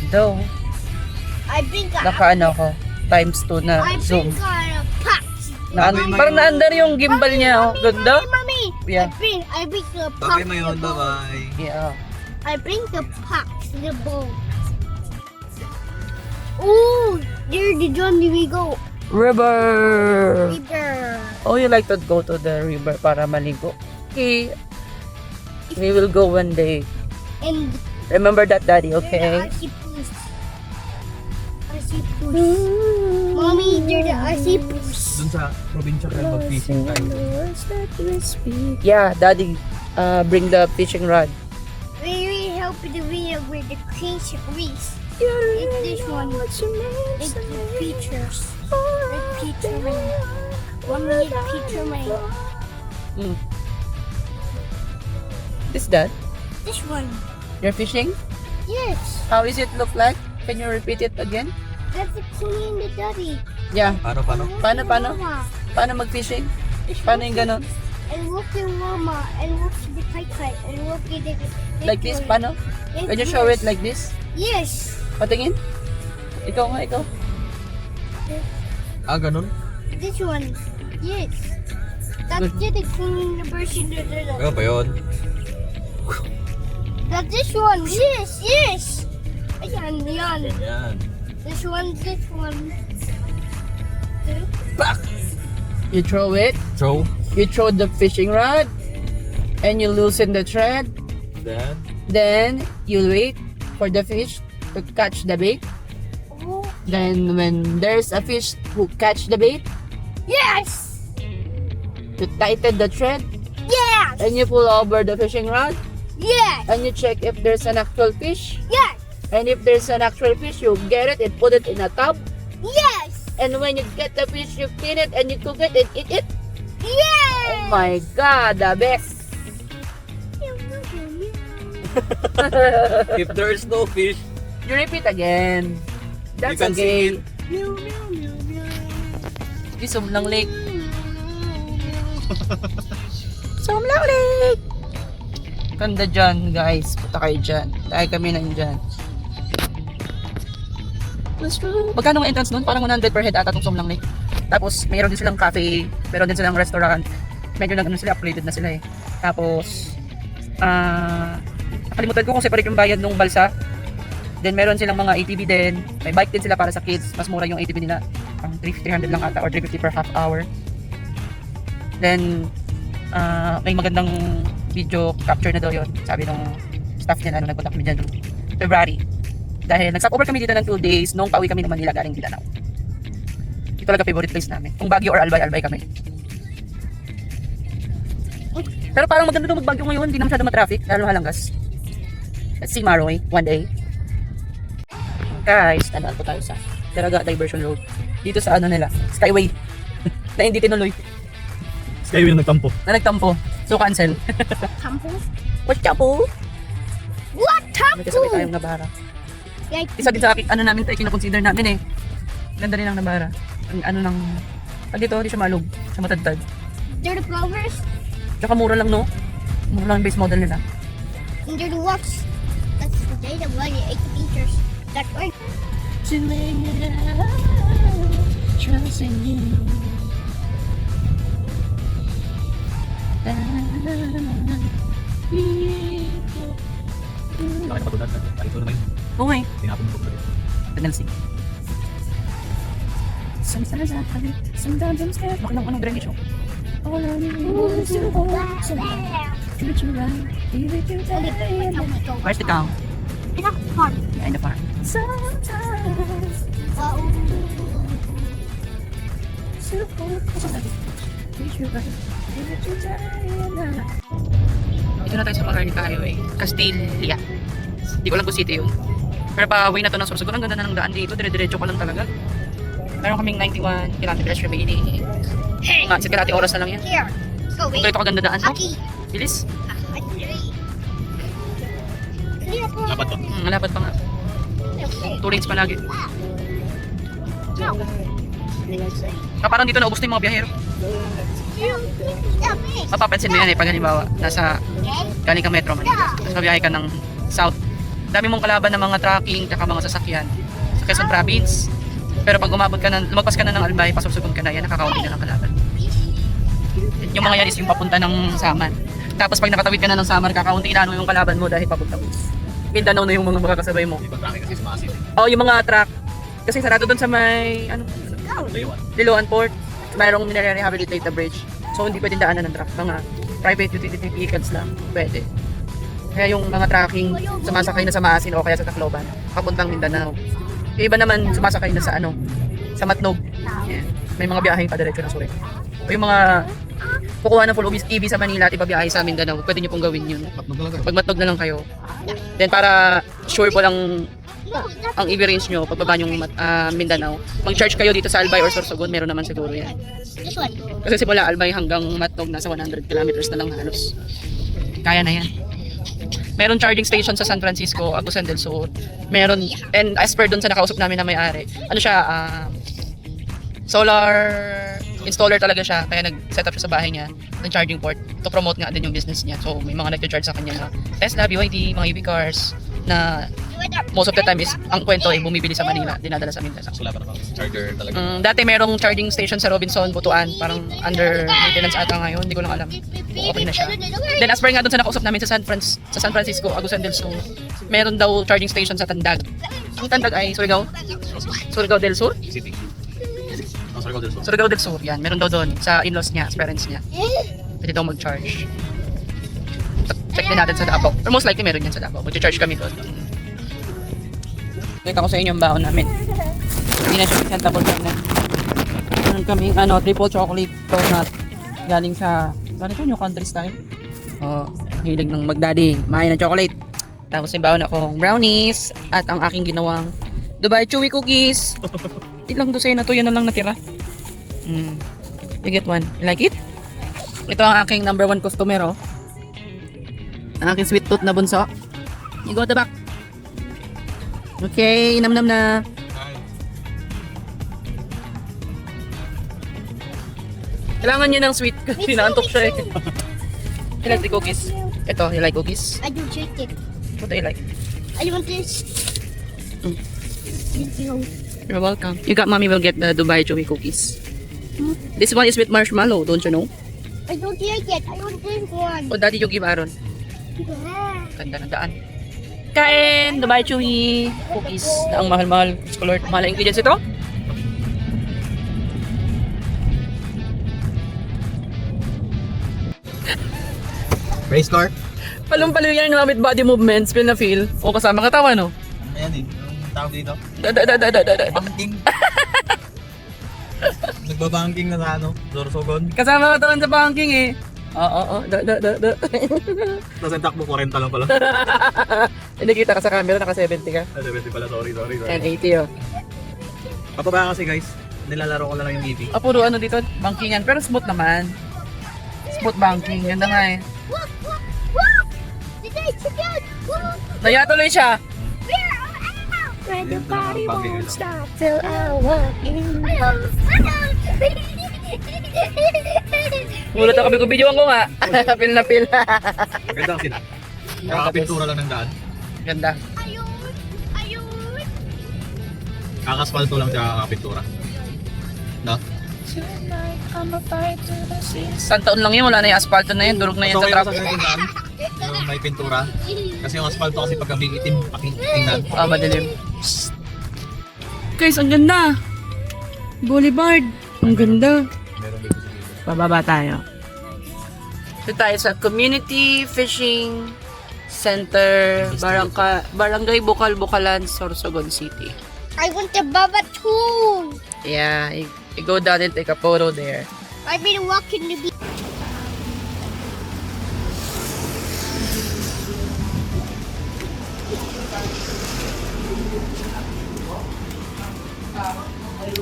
Though, I think naka ko, times 2 na I zoom. think I packed Parang naandar yung gimbal niya, oh. Ganda. Mommy, Yeah. I bring the pot. Babay mo yun, bye-bye. Yeah. I bring the pot to the bowl. Ooh, there the Johnny we go. River. River. Oh, you like to go to the river para maligo? Okay. We will go one day. And Remember that, Daddy, there's okay? the RC Poos. RC Poos. Mommy, there's the RC Poos. Dun sa probinsya kayo mag-fishing tayo. Yeah, Daddy, bring the fishing rod. We help the video with the creation reefs. It's this one. It's the features. The Peter Rain. 1 minute Peter Rain. Mm. Is that? This one. You're fishing? Yes. How is it look like? Can you repeat it again? That's the queen and the daddy. Yeah. Paano? Paano? Mama. Paano mag-fishing? Paano yung ganon? And look at mama. And look at the kite. And look at the... Like this? Paano? Can you show it like this? Yes. Patingin? Ikaw nga, ikaw. Ganun? This one. Yes. That's the queen and the version. Ano ba yun? That's this one. Yes, yes. Ayan, yan. Yan. This one. You throw it. So, You throw the fishing rod. And you loosen the thread. then, Then, you wait for the fish to catch the bait. Oh, Then, when there's a fish who catch the bait, yes. you tighten the thread. Yes. And you pull over the fishing rod. Yes. And you check if there's an actual fish. Yes. And if there's an actual fish, you get it and put it in a tub. Yes. And when you get the fish, you clean it and you cook it and eat it. Yes. Oh my God, the best! if there is no fish, You repeat again. That's You can okay. sing Meow, meow, meow, meow. Di Sumlang Lake. Sumlang Lake! Ganda dyan, guys. Punta kayo dyan. Tayo kami nandyan. Magkano ang entrance nun? Parang 100 per head ata itong Sumlang Lake. Tapos, mayroon din silang cafe. Mayroon din silang restaurant. Medyo nag sila, upgraded na sila eh. Tapos, nakalimutan ko kung separate yung bayad nung balsa. Then meron silang mga ATV din. May bike din sila para sa kids. Mas mura yung ATV nila. Ang 300 lang ata or 350 per half hour. Then may magandang video capture na daw yun. Sabi ng staff niya na nagpunta kami dyan noong February. Dahil nag-stopover kami dito ng 2 days nung pauwi kami ng Manila galing Mindanao. Ito talaga favorite place namin. Kung Baguio or Albay kami. Pero parang maganda doon mag-Baguio ngayon. Hindi na masyado matraffic. Lalo halanggas. Let's see Maroy one day. Guys, tandaan po tayo sa Daraga Diversion Road. Dito sa ano nila, Skyway. Na hindi tinuloy. Skyway na nagtampo. Na nagtampo. So cancel. Tampo? What's up po? What May kasabay tampo? tayong Nabara. Like, Isa din sa akin, ano namin tayo, kinakonsider namin eh. Ganda rin ang Nabara. Ang ano ng, pag dito, hindi siya malug. Siya matagtag. they're the flowers. Tsaka mura lang no. Mura lang yung base model nila. And they're the walks. That's the data one, 8 meters. That way. Trust in you. Nakakapatulan na. Ito naman yun. Okay. Tinapon mo ko. Penalty. Sometimes baka ng anong drainage oh. Where's the cow? Yeah, in the farm. Dito na tayo sa Macarnica Highway. Castilla. Hindi ko alam kung city yun. Pero pa-way na to ng Sorsogon. Ang ganda na ng daan dito. Dire-diretso ka lang talaga. Meron kaming 91 kilometers remaining. Hey, Nga, sa kalating oras na lang yan. here. Go Kung wait. ito kaganda daan. Oh, Aki. bilis. Clear po. Dapat to. Malapad pa nga. 2 lanes pa lagi. No. Parang dito naubos na yung mga biyahero. Mapapansin mo yan eh. Pag halimbawa, nasa galing ka Metro Manila. Tapos mabiyahe ka ng South. Dami mong kalaban ng mga trucking at mga sasakyan sa Quezon Province. Pero pag lumagpas ka na ng Albay, pasursugon ka na yan, nakakaunti na lang kalaban. Yung mga yan is yung papunta ng Samar. Tapos pag nakatawid ka na ng Samar, kakaunti na yung kalaban mo dahil papunta mo. Mindanao na yung mga makakasabay mo. Oh, yung mga truck. Kasi sarado doon sa may, Liloan Port. Mayroong nire-rehabilitate the bridge. So hindi pwedeng daanan ng truck. Mga private utility vehicles lang. Pwede. Kaya yung mga trucking, sumasakay na sa Maasin o kaya sa Tacloban, papuntang Mindanao. Yung iba naman sumasakay na sa sa Matnog. Yeah. May mga biyaheng padiretso ng Surin. O yung mga kukuha ng full EV sa Manila at ibabiyahe sa Mindanao, pwede nyo pong gawin yun. Pag Matnog na lang kayo. Then para sure po lang ang EV range nyo, pagbaba yung Mindanao, mag-charge kayo dito sa Albay or Sorsogon, meron naman siguro yan. This one. Kasi simula Albay hanggang Matnog, nasa 100 kilometers na lang halos. Kaya na yan. Meron charging station sa San Francisco, Agusan del Sur. Meron, and as per dun sa nakausap namin na may-ari, ano siya, solar installer talaga siya. Kaya nag-set up siya sa bahay niya ng charging port to promote nga din yung business niya. So may mga nag-charge sa kanya na Tesla, BYD, mga EV cars na most of the time is ang kwento ay bumibili sa Manila, dinadala sa Mindanao. Wala pa naman charger talaga. Dati merong charging station sa Robinson, Butuan, parang under maintenance ata ngayon, hindi ko lang alam kung okay na siya. Then as per nga doon sa nakausap namin sa San Francisco, Agusan del Sur, meron daw charging station sa Tandag. Ang Tandag ay Surigao? Surigao del Sur? City. Surigao del Sur. Surigao del Sur, yan. Meron daw doon sa in-laws niya, sa parents niya. Pwede daw mag-charge. Check din natin sa Davao. Or most likely meron yan sa Davao. Mag-charge kami doon. Nakita ko sa inyo ang baon namin. Hindi na siya presentable na. Meron kaming triple chocolate donut. Galing ko New Country Style. Hilig ng magdaddy. Mahay ng chocolate. Tapos may baon akong brownies. At ang aking ginawang Dubai Chewy Cookies. Ilang dosay na to, yan na lang natira. You get one. You like it? Ito ang aking number 1 customer, oh. Ang aking sweet tooth na bunso. You go to the back. Okay, nam na. Kailangan niya ng sweet kasi naantok siya eh. You like the cookies? Ito, you like cookies? I do check it. What do you like? I want this. Thank you. You're welcome. You got mommy will get the Dubai Chewy cookies. This one is with marshmallow, don't you know? I don't like it. I want this one. O daddy, you give Aaron. Yeah. Ganda ng daan. Kain! Dubai Chewy cookies na ang mahal-mahal. Color, mahal ang ingredients ito. Race car? Palong-palo yan yung with body movements. Feel na feel. O kasama katawa, no? Ayan eh. Ang tawag dito? Da. Banking. Nagbabangking na sa Sorsogon. Kasama katawan sa banking eh. Oo. Da. Tapos ang takbo 40 lang pala. Hindi kita ka sa camera, naka 70 ka. 70 pala, sorry. 1080 oh. Kapaba kasi guys, nilalaro ko lang yung EV. Puro dito, bankingan. Pero smooth naman. Smooth banking, yun na nga eh. Look! Did I check out? Naya tuloy siya. When the body won't stop till I walk in. Mulat na kami kung videoan ko nga. Pil na pil. Ganda kasi na. Kakapintura lang ng daan. Ganda. Ayun! Kakaspalto lang siya kakapintura. No? Isang taon lang yun, wala na yung asfalto na yun. Durog na yan sa traffic. Yung may pintura. Kasi yung asfalto kasi pagka may itim, tingnan. Madilim. Guys, ang ganda. Boulevard. Ang ganda. Pababa tayo. Ito tayo sa Community Fishing Center, Barangay Bukal, Bukalan, Sorsogon City. I want the baba too! Yeah, you go down and take a photo there. I've been walking the beach.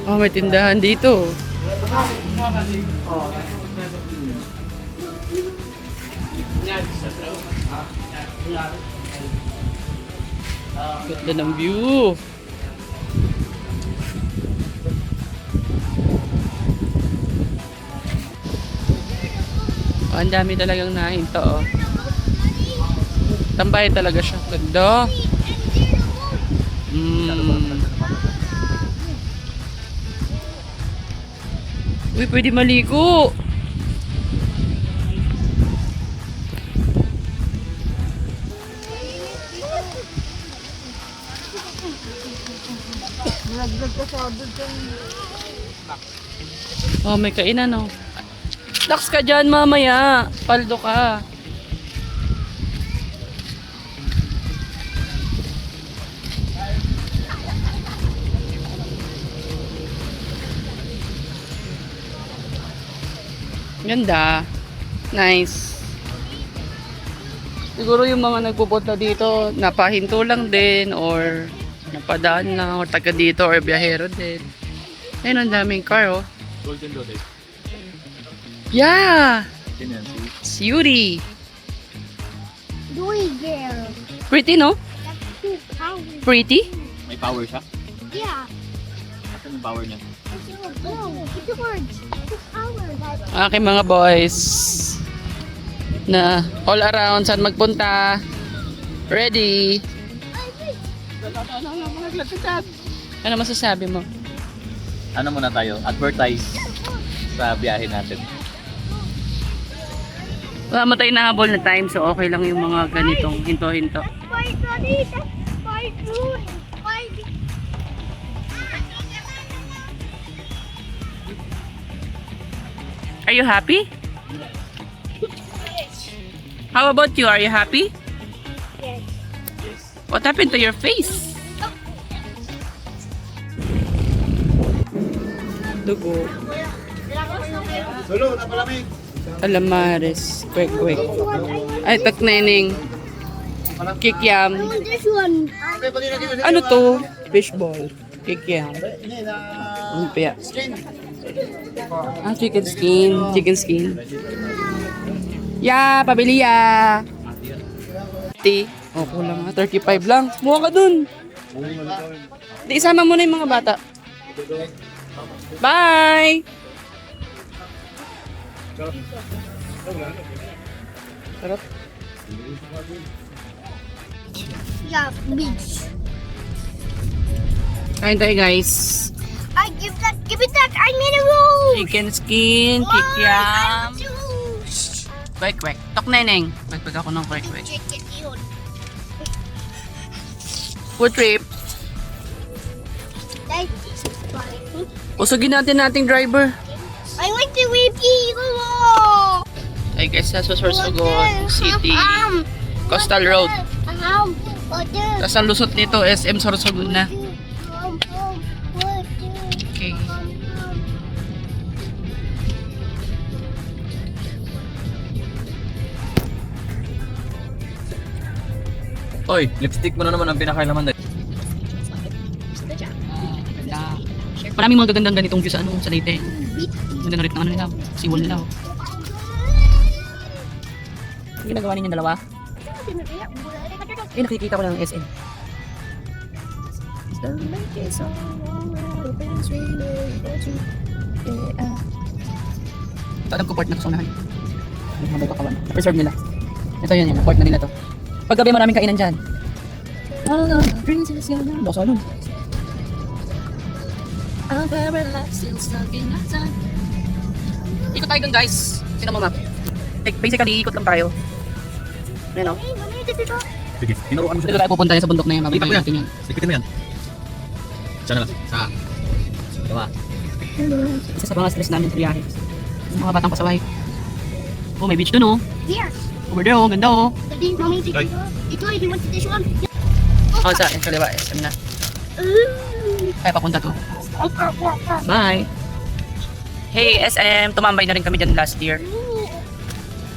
Oh, may tindahan dito. Ganda ng view. Ang dami talagang nahinto, oh. Tambay talaga siya. Ganda. Uy, pwede maligo. Oh, may kainan oh. Relax ka dyan mamaya. Paldo ka. Ganda. Nice. Siguro yung mga nagpupunta dito, napahinto lang din or napadaan lang or taga dito or biyahero din. Ayun, ang daming car oh. Golden Dode. Yeah! Ganyan. Beauty. Doing there. Pretty, no? That's too power. Pretty? May power siya? Yeah. Asan yung power niya? No, it's words. It's power. Aking mga boys na all around saan magpunta. Ready? Ano masasabi mo? Ano muna tayo? Advertise sa biyahe natin. Wala mo tayo nahabol na time so okay lang yung mga ganitong hinto-hinto. My daddy, that's my food. My Are you happy? How about you? Are you happy? yes. What happened to your face? Dugo. Sulo, napalamig! Alamares. Quick. Ay, takneneng. Kikiam. I want this one. Ano to? Fishball. Kikiam. Lumpia. Ah, chicken skin. Chicken skin. Yeah, pabili ya. Oh, kulang nga. 35 lang. Muha ka dun. Di, isama mo na yung mga bata. Bye! Sarap. Yeah, beach. Kain tayo guys. I give it that. I need a roll. Chicken skin, kikiam. Juice. Kwek. Tok neneng. Kwek ako ng kwek. Chicken yun. Food trip. That's fine. Usugin natin nating driver. I want to repeat. Ay guys, sa Sorsogon City. Coastal Road. Tapos ang lusot nito, SM Sorsogon na. Okay. Oy, lipstick mo na naman ang pinakailaman dahil. Maraming mga gagandang ganitong view sa ano, sa Leyte. Ganda na rin ng ano nila, seawall nila. Ang ginagawa ninyo dalawa? Eh, nakikita ko lang ang SM. Ito, alam ko port na ito sa unahan. Mabay pakawan. Preserve nila. Ito yun, port na nila to. Paggabi maraming kainan dyan. Princess yun. Baka salon. Ikot tayo dun guys. Sino mo map? Basically, ikot lang tayo. Ayan o. Sige, tinuruan mo Dito tayo pupunta sa bundok na yan. Kita ko yan. Natin yan. Sikitin mo yan. Diyan na lang. Sa. Diba? Isa sa mga stress namin sa biyahe. Yung mga batang pasaway. Oh, may beach dun oh. Here. Over there oh, ganda oh. Daddy, mommy, take it. Ito, if you want this one. Oh, sa kaliwa, SM na. Ay, papunta to. Bye. Hey, SM, tumambay na rin kami dyan last year.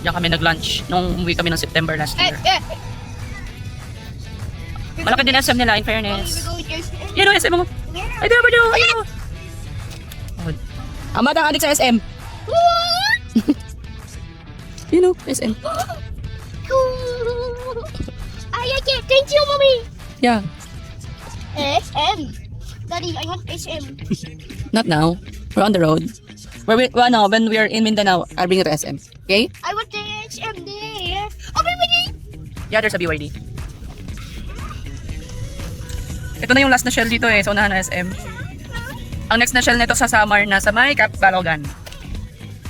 Diyan kami nag-lunch nung umuwi kami ng September last year. Malaki din SM nila, in fairness. Yan o, SM mo. Ay, di ba nyo? Ayun o. Ang batang adik sa SM. Yun o, SM. I like it. Thank you, mommy. Yeah. SM. Daddy, I want SM. Not now. We're on the road. When we are in Mindanao, I'll bring you to SM. Okay? I want the SM there. Oh, baby. Yeah, there's a BYD. Ito na yung last na shell dito eh, sa unahan na SM. Ang next na shell nito sa Samar na sa may Balogan.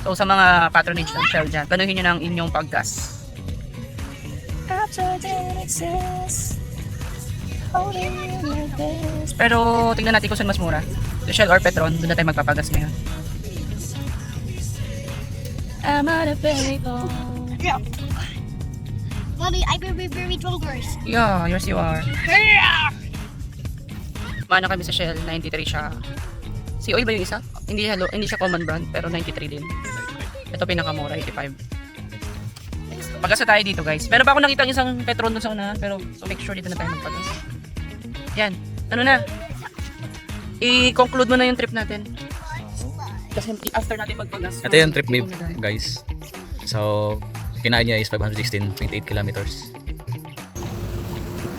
So sa mga patronage ng shell dyan, tanuhin nyo ng inyong paggas. Pero tingnan natin kung saan mas mura. Shell or Petron, doon na tayo magpapagas ngayon. I'm on a very long. Mommy, I will be very drunk. Yeah, yours you are. Mana kami sa Shell, 93 siya. Si Oil ba yung isa? Hindi, hindi siya common brand, pero 93 din. Ito pinakamura, 85. Pagkasa tayo dito guys. Pero ba ako nakita ng isang Petron doon sa unahan, pero so make sure dito na tayo magpagas. Yan, ano na? I-conclude mo na yung trip natin. Kasi after natin magpagas. Ito yung trip me, guys. So, kinain niya is 516.8 kilometers.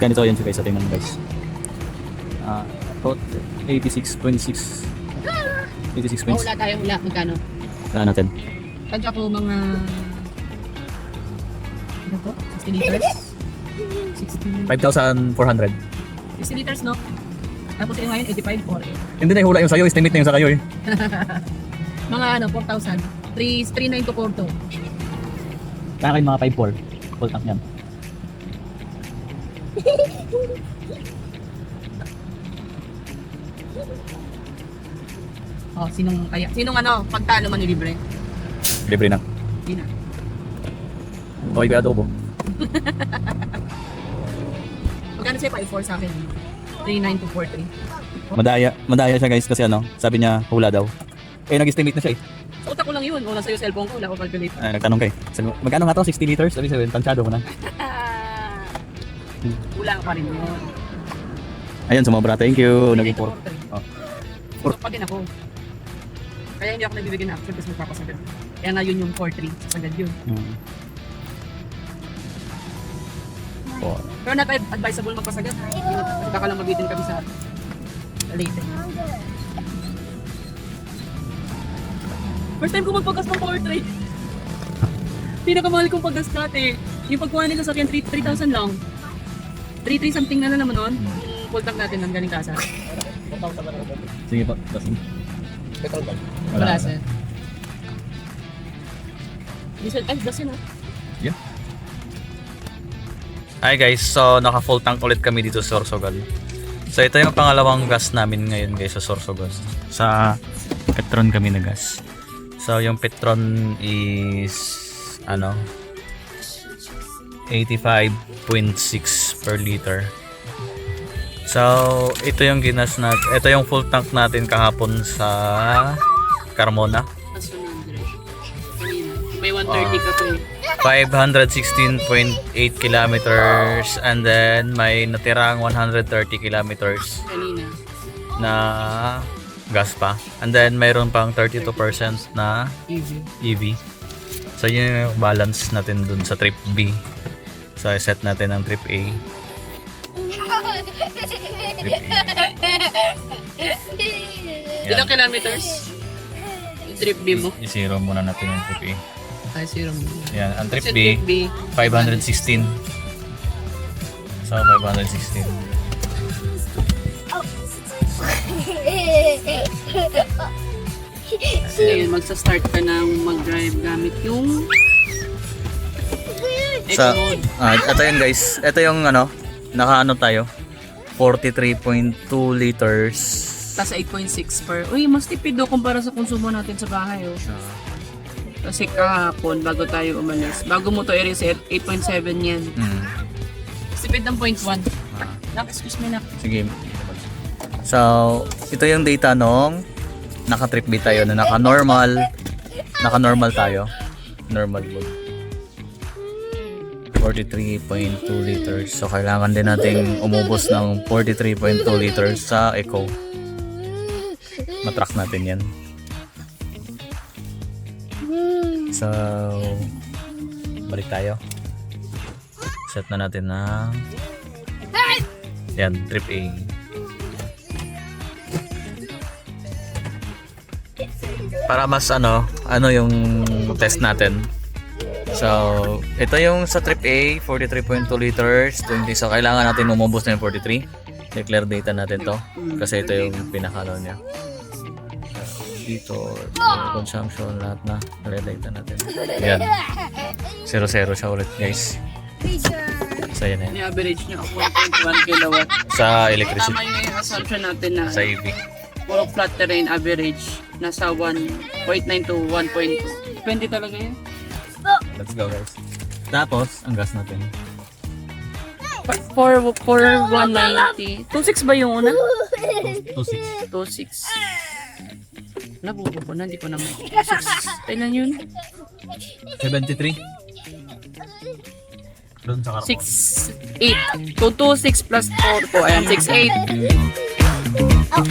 Ganito yun siya guys, sa tingnan guys. 86.6. 86.6. Wala tayo, wala. Magkano? Saan natin? Pag ako mga... Ano po? 60 liters? 5,400. 60 liters, no? Tapos yung ngayon, 85 or Hindi na ihula yung sa'yo, estimate na yung sa kayo eh. mga ano, 4,000. 3,9 to 4,2. Kaya kayo mga 5,400. Full tank yan. Oh, sinong ano, pagtalo manilibre? Libre na. Hindi na. Okay, kaya adobo. Magkano siya 5,4 sa akin? 3,9 to 4,3. Madaya siya guys kasi ano, sabi niya hula daw. Eh nag-estimate na siya eh. Sa utak ko lang yun. Wala sa'yo cellphone ko, wala ko calculate. Nagtanong kay. Sabi mo, magkano nga to? 60 liters? Sabi sabi, tansyado mo na. Wala pa rin yun. Ayun, sumobra. Thank you. Naging 4. Oh. Puro pa din ako. Kaya hindi ako nagbibigay ng action kasi magpapasagad. Kaya nga yun yung 4-3. Sagad yun. Pero not advisable magpasagad. Kasi baka lang mabitin kami sa Leyte. First time ko magpagas ng 4-3. Pinakamahal kong pagas dati. Yung pagkuha nila sa akin, 3,000 lang. 3,300 something na naman nun. Full tank natin ng galing kasa. Sige po. Wala sir. Diesel, ay, gasin ha. Yeah. Hi guys, so naka full tank ulit kami dito sa Sorsogon. So ito yung pangalawang gas namin ngayon guys sa Sorsogon. Sa Petron kami na gas. So yung Petron is ano 85.6 per liter. So ito yung ginas natin, ito yung full tank natin kahapon sa Carmona. May 130 ka to eh. 516.8 kilometers and then may natirang 130 kilometers Kanina. na gas pa. And then mayroon pang 32% na Easy. EV. So yun yung balance natin dun sa trip B. So set natin ang trip A. Trip A. Ilang kilometers? Yung trip B mo? I-zero muna natin yung trip A. Ay, zero mo. Yan, ang trip Kasi B, trip B, 516. So 516. So yun, magsa-start ka na mag-drive gamit yung Sa, Eco mode. ito yun guys. Ito yung ano, naka-ano tayo. 43.2 liters. Tapos 8.6 per. Uy, mas tipid do kumpara sa konsumo natin sa bahay. Oh. Kasi kahapon, bago tayo umalis. Bago mo to i-reset, 8.7 yan. Tipid ng 0.1. Nak, excuse me nak. Sige. So, ito yung data nung naka-trip B tayo na naka-normal. Naka-normal tayo. Normal mode. 43.2 liters. So, kailangan din nating umubos ng 43.2 liters sa Eco. Matrack natin yan. So, balik tayo. Set na natin na yan, trip A. Para mas ano yung test natin. So, ito yung sa trip A, 43.2 liters, 20. So, kailangan natin umubos na yung 43. Declare data natin to. Kasi ito yung pinakalaw niya. Dito, consumption, lahat na. Declare data natin. Yan. 0-0 siya ulit, guys. So, Ayan na yan. Ni-average niya ako 1.1 kilowatt. Sa electricity. Tama yung assumption natin na Sa EV. puro flat terrain average nasa 1.9 to 1.2. Depende talaga yun. Let's go guys. Tapos, ang gas natin. For 190. 2.6 ba yung una? 2.6. 2.6. Nabubo ko na, hindi ko na may 2.6. Kailan yun? 73. Doon sa karako. 6.8. So 2.6 plus 4 po. Ayan, 6.8. Oh,